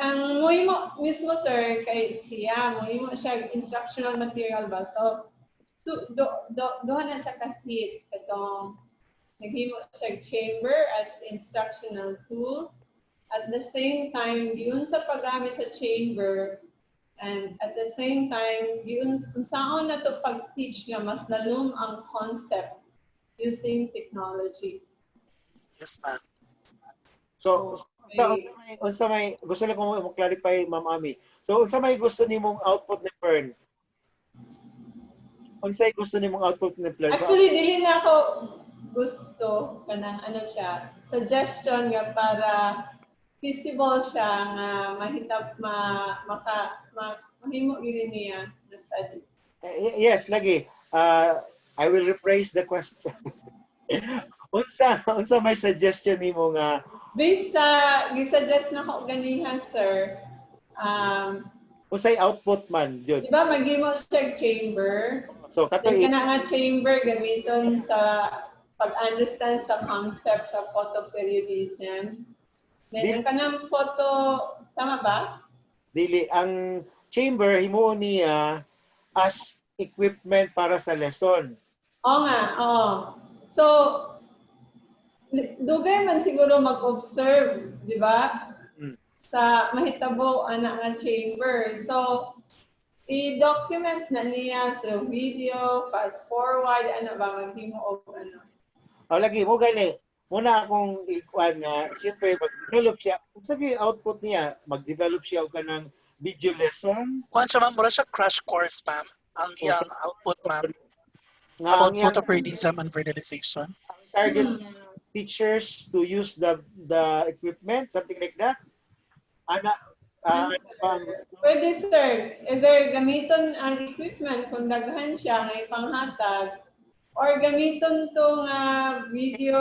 Ang mo mismo sir kay siya, mo siya instructional material ba? So, doon na siya kahit katong naghimo siya chamber as instructional tool. At the same time, yun sa paggamit sa chamber, and at the same time, yun, kung saan na to pag-teach nga, mas lalong ang concept using technology. Yes, ma'am. So unsa may gusto lang ko mo clarify, Ma'am Ami. So unsa may gusto nimong output ni Fern? Unsay gusto nimong output ni Fern? Actually, dili na ako gusto kanang ano siya, suggestion nga para feasible siya nga mahitap mahimo gyud niya na study. Yes, lagi. I will rephrase the question. unsa may suggestion nimo nga Based sa gisuggest na ko ganihan sir, unsay output man jud? di ba maghimo siya chamber? So kato Then kana nga chamber gamiton sa pag-understand sa concept sa photoperiodism. Then ang kanang photo, tama ba? dili ang chamber himuon niya as equipment para sa lesson. Oo nga, oo. So, dugay man siguro mag-observe, di ba? Sa mahitabo ana nga chamber. So, i-document na niya through video, fast forward, ano ba, maghimo og ano. Lagi mo gani. Muna akong ikuan nga siyempre mag-develop siya. Kung sabi output niya, mag-develop siya og kanang video lesson. Kuan siya, ma'am, mura siya crash course, ma'am. Ang iyang output, ma'am, Nga about ang iyang photoperiodism and vernalization. target teachers to use the equipment, something like that. Ana, Pwede sir, either gamiton ang equipment kung daghan siya nga ipanghatag or gamiton tong video,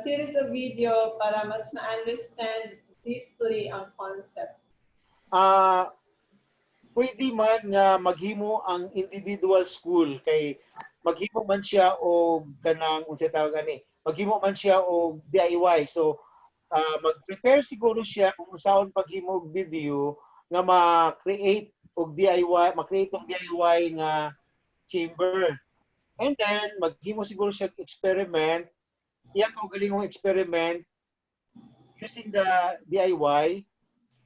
series of video para mas ma-understand deeply ang concept. pwede man nga maghimo ang individual school kay maghimo man siya og kanang unsay tawag ani, maghimo man siya og DIY. So mag-prepare siguro siya kung saan paghimo og video nga ma-create og DIY, ma-create og DIY nga chamber. And then maghimo siguro siya experiment, iya ko galingong experiment using the DIY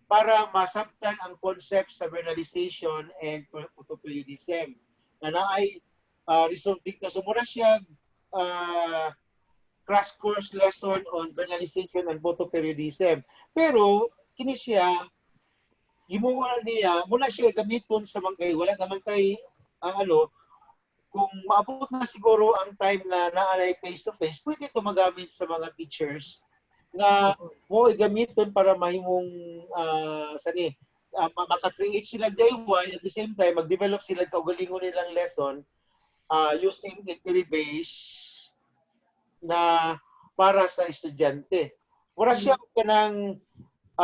para masabtan ang concept sa vernalization and photoperiodism. Na naay result dito. So mura siya crash course lesson on vernalization and photoperiodism. Pero kini siya himuon niya muna siya gamiton sa mga wala naman kay kung maabot na siguro ang time na naanay face to face, pwede ito magamit sa mga teachers nga mo gamiton para mahimong maka-create sila DIY at the same time mag-develop sila kaugalingon nilang lesson using inquiry base na para sa estudyante. Mura siya kanang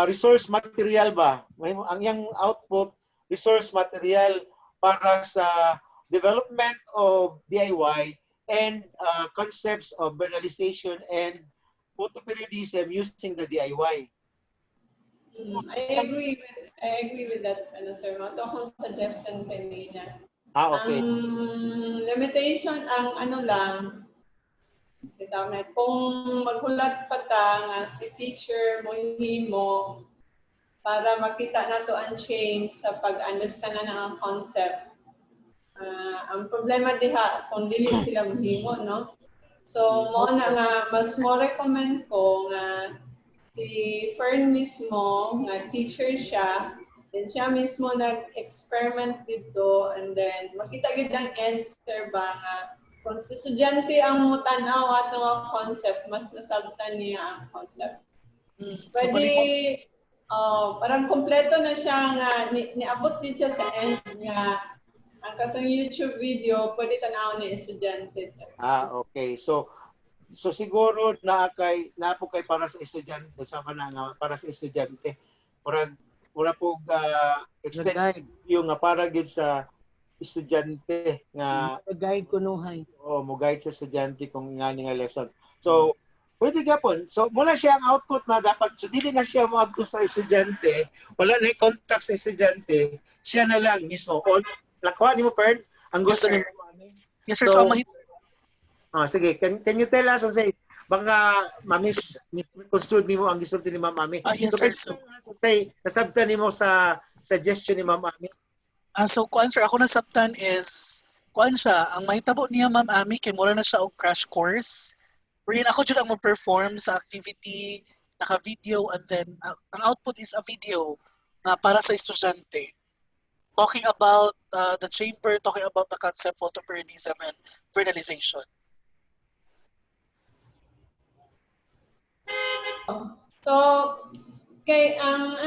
resource material ba? Ang yang output resource material para sa development of DIY and concepts of vernalization and photoperiodism using the DIY. I agree with that, sir. Mato akong suggestion kanina. Okay. Ang limitation, kung maghulat pa ta nga si teacher mo himo para makita nato ang change sa pag-understand na ang concept. Ang problema diha kung dili sila mahimo, no? So, mo na nga, mas mo recommend ko nga si Fern mismo, nga teacher siya, then siya mismo nag-experiment dito, and then makita gid ang answer ba nga kung si estudyante ang mutanaw ato nga concept, mas nasabtan niya ang concept. Pwede, parang kompleto na siya nga, niabot din siya sa end nga ang katong YouTube video, pwede tanaw ni estudyante. Okay. So, So siguro na po kay para sa estudyante sa nga para sa estudyante. Mura po extend Nag-guide. yung nga para gyud sa estudyante nga Nag-guide kunuhay. mo guide sa estudyante kung nga nga lesson. So pwede gapon. So mula siya ang output na dapat so dili na siya moadto sa estudyante, wala na contact sa estudyante, siya na lang mismo. O nakuha nimo Pern ang Yes, gusto sir. nimo ani. Yes, sir. So, So, sige, can you tell us say baka misconstrued nimo ang gisulti ni Ma'am Ami. yes, So sir. can you tell us say nasabtan nimo sa suggestion ni Ma'am Ami? So, kuan sir, ako nasabtan is, kuan siya, ang mahitabo niya, Ma'am Ami, kay mura na siya og crash course. Wherein ako dyan ang mo-perform sa activity, naka-video, and then, ang output is a video na para sa estudyante. Talking about the chamber, talking about the concept, photoperiodism, and vernalization. So, kay ang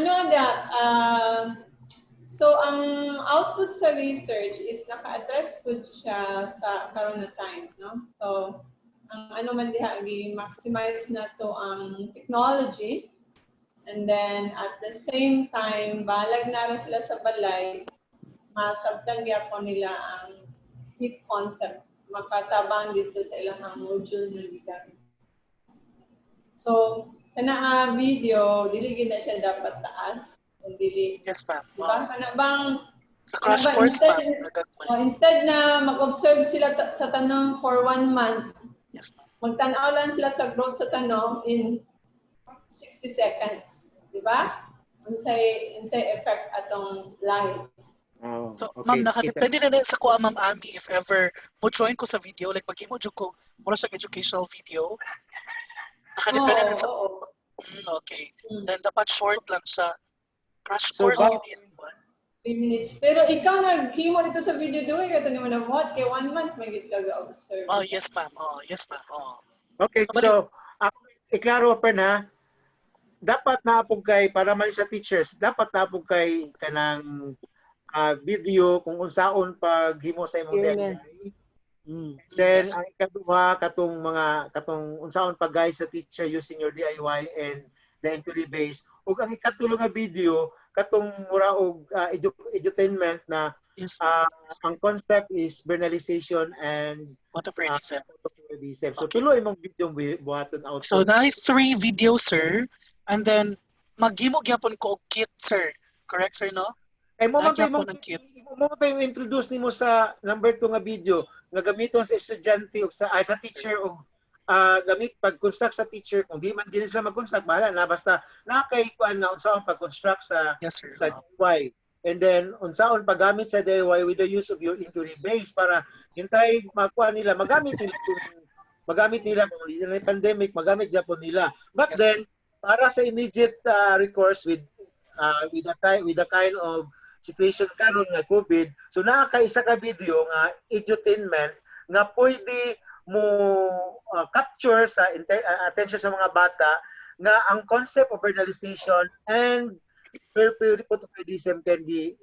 so ang output sa research is naka-address po siya sa karon na time, no? So, ang man diha gi-maximize na to ang technology, and then at the same time balag na ra sila sa balay, masabtan gyapon nila ang deep concept makatabang dito sa ilang module na gigamit. So, kana video dili gid na siya dapat taas kung dili. Yes, ma'am. Diba? Kana bang Sa crash course, ma'am. instead na mag-observe sila sa tanong for 1 month, Yes, ma'am. magtanaw lang sila sa growth sa tanong in 60 seconds. Di ba? Unsay effect atong live. Oh, So, okay. ma'am, nakadepende na sa kuha, Ma'am Ami, if ever mo join ko sa video, like pag mo ko, mura sa educational video, nakadepende na sa, okay. Then, dapat short lang siya. Crash So, course, ba- yun is what? 3 minutes. Pero ikaw naghimo dito sa video doon, ito naman na mo, kay 1 month may ka observe. Oh, yes, ma'am. Oh, yes, ma'am. Oh. Okay, so iklaro pa na dapat na po kay para man sa teachers, dapat na po kay kanang video kung unsaon paghimo sa imong Experiment. DIY. Yes. Then ang ikaduha katong unsaon pag-guide sa teacher using your DIY and the inquiry base. Ug ang ikatulo nga video katong mura og edutainment na Yes, ang concept is vernalization and photoperiodism. So Okay. tuloy imong video buhaton output. So, na 3 videos, sir. And then, maghimo gyapon ko og kit, sir. Correct, sir, no? Kay mo man Nagyapon tayo ng kit. mo tayo introduce nimo sa number 2 nga video nga gamiton sa estudyante o sa teacher o gamit pag-construct sa teacher kung di man din sila mag-construct bahala na basta na kay kuan na unsaon pag-construct sa Yes, sir. sa DIY. And then unsaon paggamit sa DIY with the use of your inquiry base para hintay makuha nila magamit nila kung hindi na pandemic magamit Japon nila. But Yes, then para sa immediate recourse with the kind of situation karon nga COVID, so naa ka isa ka video nga edutainment nga pwede mo capture sa attention sa mga bata nga ang concept of vernalization and photoperiodism can be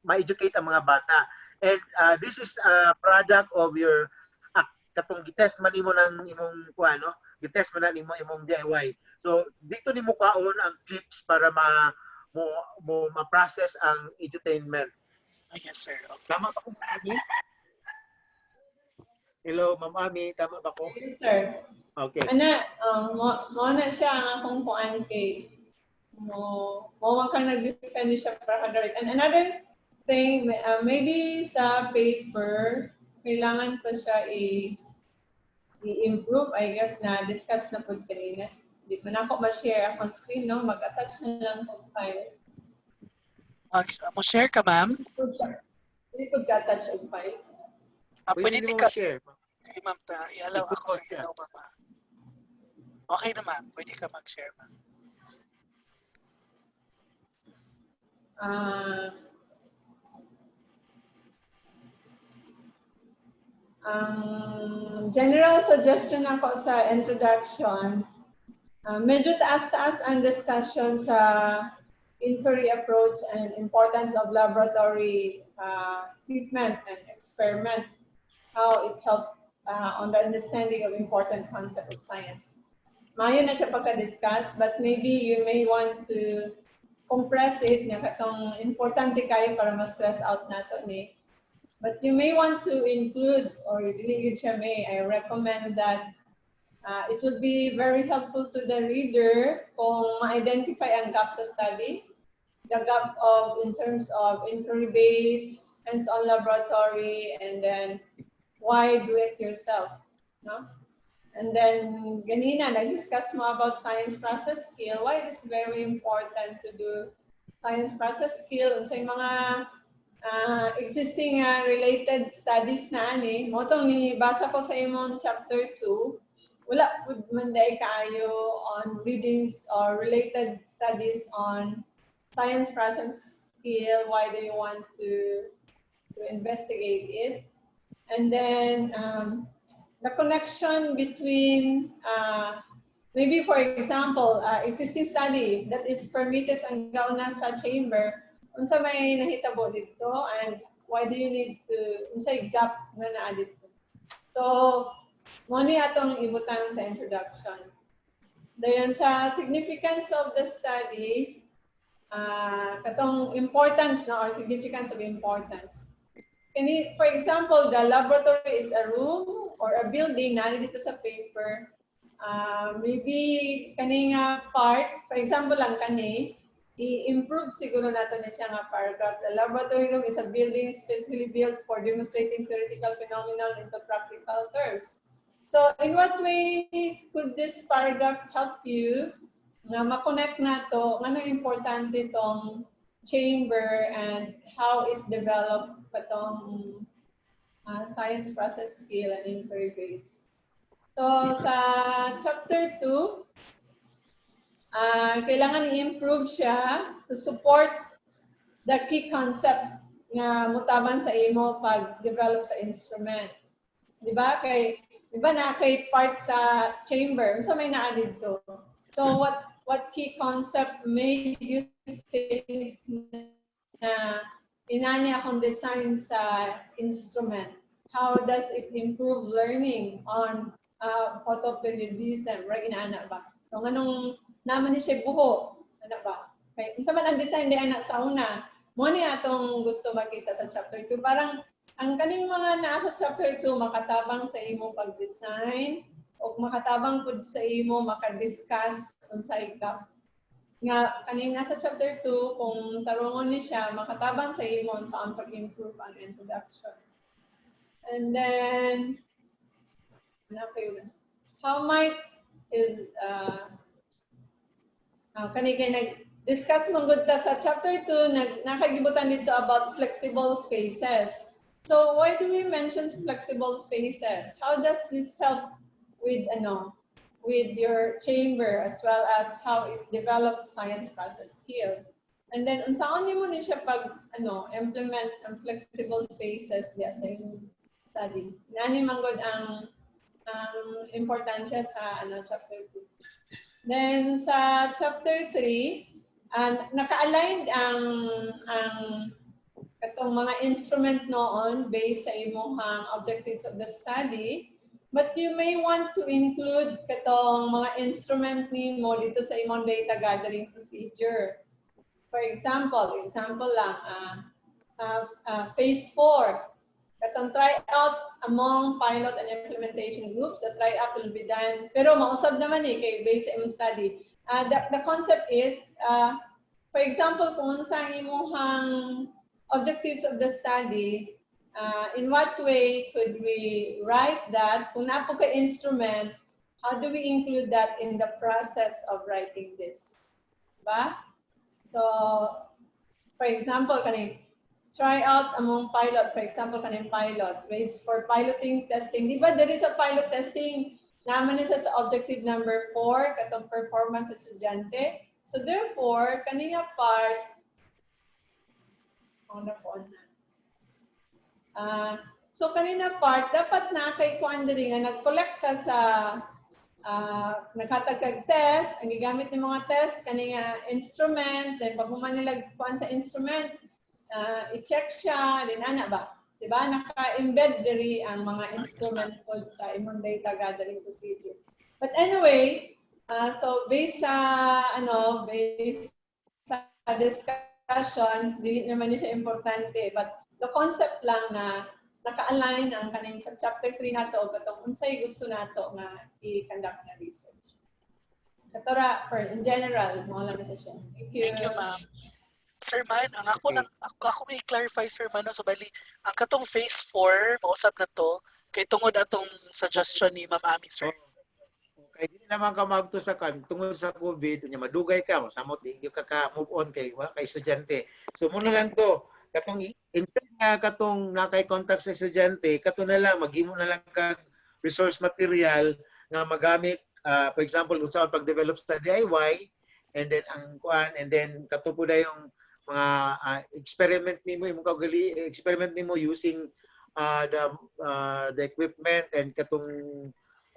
ma-educate ang mga bata. And this is a product of your katong gitest man nimo ng imong kuano, gitest man na nimo imong DIY. So dito nimo kaon ang clips para ma-process ang edutainment. Oh, yes, sir. Okay. Tama ba ko, Ma'am Ami? Hello, Ma'am Ami, tama ba ko? Yes, sir. Okay. Mo na siya ang akong kuan kay mo man kang nag-defend siya para direct. And another thing, maybe sa paper, kailangan pa siya i-improve, I guess, na discuss na po kanina. Di man ako ma-share akong screen, no? Mag-attach na lang kung file. Mo-share ka, ma'am? Hindi po ka-attach ang file. Pwede Pwede ka. mo share. Sige, ma'am. I-allow ako sa ilaw, ma'am. Okay na, ma'am. Pwede ka mag-share, ma'am. General suggestion ako sa introduction, medyo taas-taas ang discussion sa inquiry approach and importance of laboratory treatment and experiment, how it helps on the understanding of important concept of science. Mayo na siya pagka-discuss, but maybe you may want to compress it nga katong importante kayo para ma-stress out nato ni. But you may want to include, or dili siya may, I recommend that it would be very helpful to the reader kung ma-identify ang gap sa study, the gap of in terms of inquiry-based, hands-on laboratory, and then why do it yourself, no? And then ganina nag-discuss mo about science process skill, why it is very important to do science process skill unsay mga existing related studies na ani mo tong ni basa ko sa imong chapter 2, wala pud man day kayo on readings or related studies on science process skill, why do you want to investigate it. And then the connection between maybe for example existing study that is permitted ang gauna sa chamber, unsa may nahitabo dito and why do you need to unsay gap nga naa dito. So mo ni atong ibutang sa introduction. Dayon sa significance of the study, katong importance na or significance of importance. For example, the laboratory is a room or a building na dito sa paper. Maybe kani nga part, for example lang kani, i-improve siguro nato na siya nga paragraph. The laboratory room is a building specially built for demonstrating theoretical phenomena into practical terms. So in what way could this paragraph help you na ma-connect nato ngano importante itong chamber and how it developed patong science process skill and inquiry base. So sa chapter 2, kailangan i-improve siya to support the key concept nga mutabang sa imo pag-develop sa instrument. Di ba? Di ba na kay part sa chamber, unsa may naa dito. So what key concept made you think na inanya akong design sa instrument? How does it improve learning on photoperiodism? Right, inaana ba? So nganong naman ni siya buho? Ano ba? Okay. Unsa man ang design di anak sa una? Mo ni atong gusto makita sa chapter 2. Parang ang kaning mga nasa chapter 2 makatabang sa imo pag-design o makatabang pud sa imo maka-discuss unsay gap. Nga kaning nasa chapter 2 kung tarungon ni siya makatabang sa imo sa ang pag-improve ang introduction. And then how might is kani kay nag-discuss man gud ta sa chapter 2 nakagibutan dito about flexible spaces. So why do we mention flexible spaces? How does this help with with your chamber as well as how it developed science process skill? And then unsaon nimo ni siya pag implement ang flexible spaces diya sa imong study? Nani man gud ang importansya sa chapter 2. Then sa chapter 3, naka-aligned ang katong mga instrument noon based sa imong objectives of the study, but you may want to include katong mga instrument nimo dito sa imong data gathering procedure. For example lang, phase 4, katong try out among pilot and implementation groups. The try out will be done, pero mausab naman kay based sa imong study. The concept is, for example, kung unsa ang imong objectives of the study, in what way could we write that? Kung napo ka instrument, how do we include that in the process of writing this? Diba? So, for example, try out among pilot, for example, pilot, grades for piloting testing. Diba, there is a pilot testing, naman niya sa objective number 4, katong performance sa estudyante. So therefore, kanina part, so kanina part, dapat na kay Kwandari nga nag-collect ka sa naghatag test, ang gigamit ng mga test, kanina instrument, then pag human nila kuan sa instrument, i-check siya, din ana ba? Diba? Naka-embed diri ang mga instrument code sa imong data gathering procedure. But anyway, so based sa discussion, dili naman ni siya importante, but the concept lang na naka-align ang kaning sa chapter 3 nato o katong unsay gusto nato nga i-conduct na research. Katora, for in general, mo lang ito siya. Thank you. Thank you, ma'am. Sir Man, ang ako may clarify Sir Man, no? So bali, ang katong phase 4, mausap na to, kay tungod atong suggestion ni Ma'am Ami, sir. Okay, hindi naman ka magto sa kan tungod sa COVID, nya madugay ka, masamot di ka move on kay wala kay estudyante. So muna lang to, katong instead nga katong nakay contact sa estudyante, kato na lang maghimo na lang kag resource material nga magamit for example unsa ang pag-develop sa DIY and then ang kuan and then kato po na yung mga experiment nimo using the equipment and katong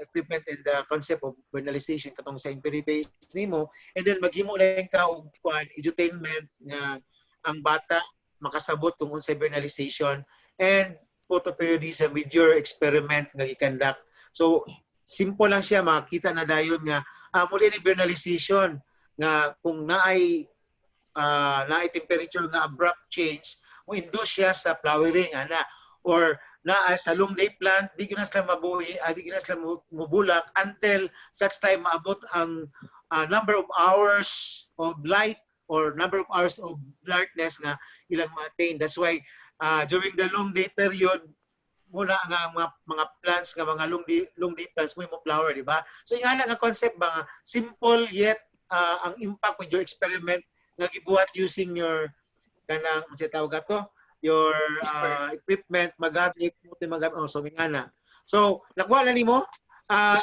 equipment and the concept of journalization katong sa inquiry based nimo and then maghimo lang ka og kuan edutainment nga ang bata makasabot kung unsay journalization and photoperiodism with your experiment nga i-conduct. So simple lang siya, makita na dayon nga muli ni journalization nga kung naay temperature nga abrupt change mo induce siya sa flowering ana or sa long day plant di gyud na sila mabuhi di gyud na sila mubulak until such time maabot ang number of hours of light or number of hours of darkness nga ilang ma-attain. That's why during the long day period muna nga mga plants nga mga long day plants mo flower, di ba? So ingana nga concept ba nga simple yet ang impact with your experiment nga gibuhat using your kanang unsa tawag ato your equipment magamit so ingana. So nakuha na nimo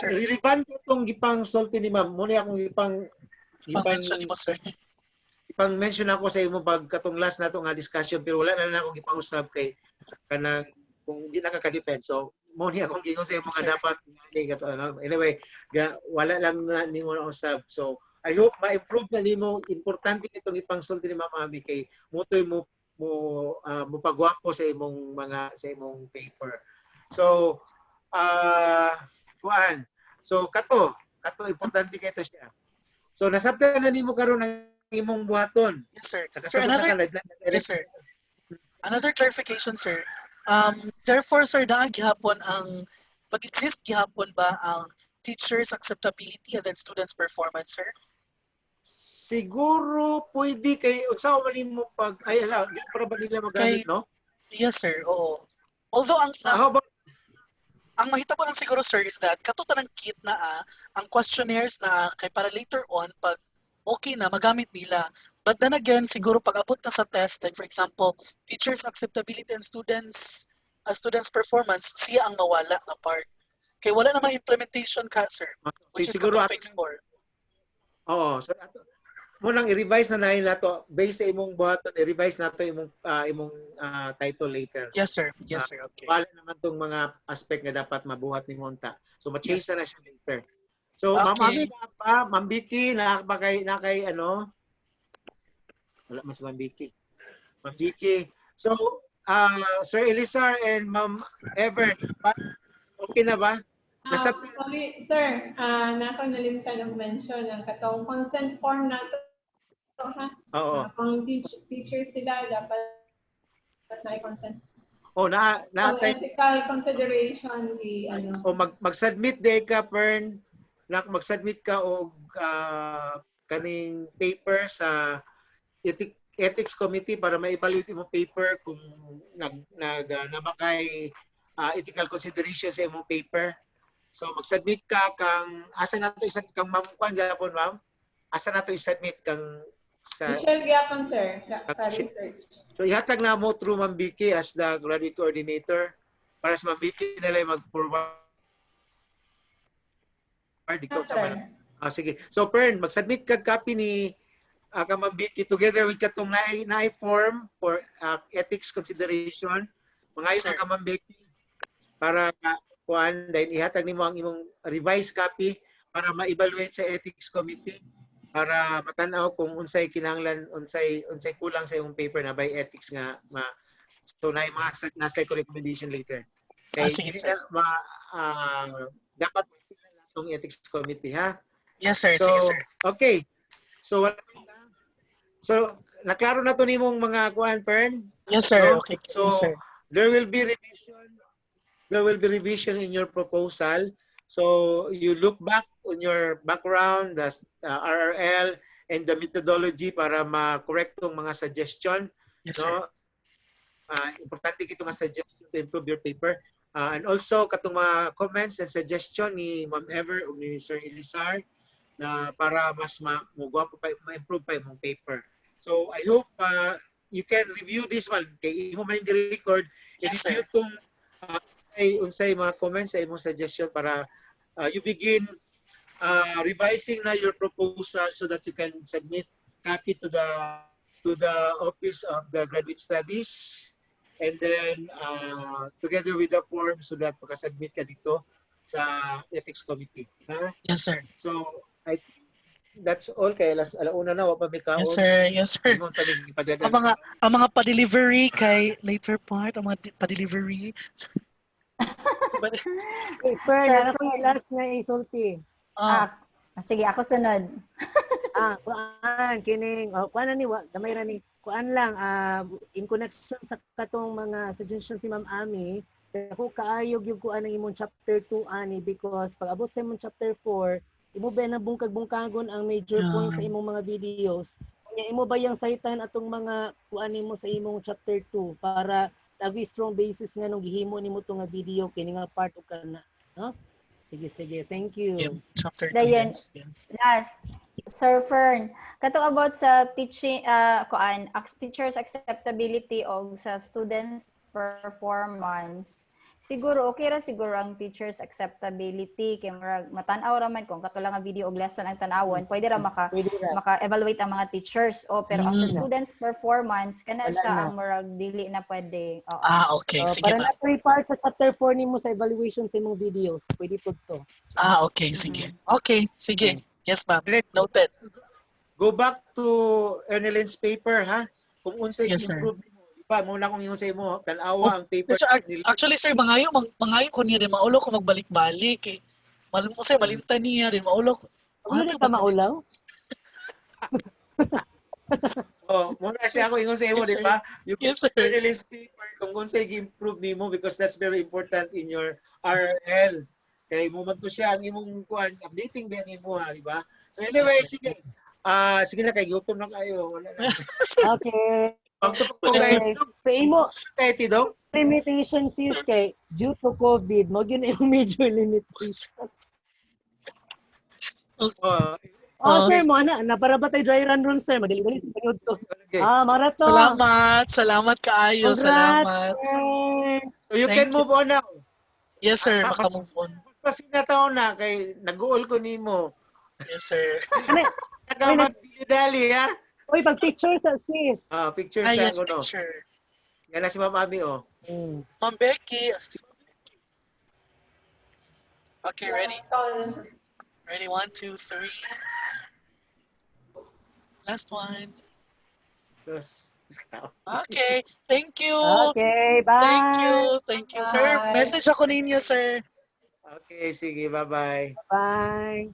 relevant itong gipang sulti ni ma'am muna akong ipang mention ako sa imo pag katong last nato nga discussion pero wala na akong ipang-usab kay kanang kung hindi nakaka-depend. So mo ni akong gingon sa imo nga dapat anyway wala lang na nimo na usab. So I hope ma-improve na nimo. Importante itong ipang-sulti ni Ma'am Ami kay mutoy mo pagwapo sa imong paper. So kuan. So kato importante kay ito siya. So nasabtan na nimo karon ang imong buhaton. Yes, sir. Another clarification, sir. Therefore, sir, gihapon ang mag-exist gihapon ba ang teachers' acceptability and then students' performance, sir? Siguro pwede kay unsa man nimo pag di para ba nila magamit, no? Yes, sir. Oo. Although ang mahitabo lang siguro, sir, is that katuta ng kit na ang questionnaires na kay para later on pag okay na magamit nila. But then again, siguro pag abot na sa test, like for example, teachers' acceptability and students' performance, siya ang mawala na part. Kaya wala na implementation ka, sir. Which is siguro phase 4. Oo. So mo nang i-revise na nahin nato based sa imong buhaton, i-revise nato imong title later. Yes, sir. Yes, sir. Okay. Wala naman tong mga aspect nga dapat mabuhat ni Monta. So ma-change na siya later. So okay. Ma'am Ami Ma'am Vicky na kay ano? Wala mas Ma'am Vicky. Ma'am Vicky. So Sir Elizar and Ma'am Ever, okay na ba? Sorry, sir. Nako nalimtan ng mention ang katong consent form nato ha. Oo. Kung teacher sila dapat na consent. Na ethical consideration ano. So mag-submit day ka Pern, mag-submit ka og kaning paper sa ethics committee para ma-evaluate mo paper kung nabakay ethical consideration sa imong paper. So mag-submit ka kang asa nato isang kang ma'am kwan Japon ma'am. Asa nato i-submit kang sa Michelle Gyapon sir sa research. So ihatag na mo through Ma'am Vicky as the graduate coordinator para sa Ma'am Vicky na lang mag-forward. Sige. So Pern, mag-submit kag copy ni ka Ma'am Vicky together with katong na form for ethics consideration. Mangayon ka Ma'am Vicky para kuan dahil ihatag nimo ang imong revised copy para ma-evaluate sa ethics committee para matanaw kung unsay kinahanglan unsay kulang sa imong paper na by ethics nga So nasa ko recommendation later. Sige, Hindi sir. na dapat itong ethics committee ha. Yes, sir. So Sige, sir. okay. So naklaro na to nimong mga kuan Fern. Yes, sir. No? Okay. So Yes, sir. there will be revision in your proposal. So you look back on your background, the RRL, and the methodology para ma-correct tong mga suggestion. Yes, sir. No? Importante kito nga suggestion to improve your paper. And also katong mga comments and suggestion ni Ma'am Ever o ni Sir Elisar na para mas ma-improve pa yung paper. So I hope you can review this one. Kay imo man record, Yes, i-review sir. tong unsay mga comments sa imong suggestion para you begin revising na your proposal so that you can submit copy to the Office of the Graduate Studies, and then together with the form so that makasubmit ka dito sa Ethics Committee. Ha? Yes, sir. So, I think that's all. Kaya alauna na, wapa may kaon. Yes, sir. Yes, sir. Ingon ta ning ipadala. Ang mga pa-delivery kay later part, ang mga pa-delivery. Fern, Sir ano ko Fern. yung last na isulti? Sige, ako sunod. Kuan kining kuan ni gamay ra ni kuan lang in connection sa katong mga suggestions ni Ma'am Ami, ako kaayog yung kuan ang imong chapter 2 ani because pag abot sa imong chapter 4, imo ba na bungkag-bungkagon ang major points sa imong mga videos. Kanya imo ba yang saytan atong mga kuan nimo sa imong chapter 2 para lagi strong basis nga nung gihimo nimo to nga video kini nga part ug kana, no? Sige, thank you. Yeah, chapter 2. Dayon, Yes, yes. last, Sir Fern, katong about sa teaching, teacher's acceptability o sa students' performance, siguro okay ra siguro ang teacher's acceptability kay matan-aw ra man kung kato lang nga video og lesson ang tan-awon, pwede ra maka-evaluate ang mga teachers pero ang sa students' performance kana Wala siya na. ang murag dili na pwede. Okay. Sige, Para ma'am. na part sa chapter 4 nimo sa evaluation sa imong videos, pwede po to. Okay. Sige. Okay. Sige. Yes, ma'am. Noted. Go back to Erneline's paper ha. Kung unsay Yes, sir. improve nimo. Iba mo lang kung yung sa imo, tanawa ang paper. Actually, sir, mangayo ko niya din maulo ko magbalik-balik eh. Malimtan niya din maulo ko. Ano din ka maulaw? Muna siya ako ingon sa imo, Yes, di ba? You Yes, can sir. journalist paper kung unsay gi-improve nimo because that's very important in your RL. Kay mo man to siya ang imong kuan updating ba nimo ha, di ba? So anyway, Yes, sir. sige. Sige na kay gutom na kayo. Wala na. Okay. Pagtupok ko kay Sa imo, kay Tidong. limitation sis kay due to COVID, mo yun yung major limitation. Sir, mo na para ba tayo dry run sir? Madali-dali panood to. Okay. Marathon. Salamat kaayo. Congrats, Salamat. sir. So you Thank can move on now. Yes, sir. Maka-move on. Mas sinataon na kay nag-uol ko nimo. Yes, sir. Naka magdili-dali ha. Uy, pag picture sa sis. Picture sa Yes, ano. picture. Yan na si Ma'am Ami Ma'am Becky. Okay, ready? Ready? 1, 2, 3. Last one. Okay. Thank you. Okay, bye. Thank you, sir. Bye. Message ako ninyo, sir. Okay, sige. Bye-bye. Bye.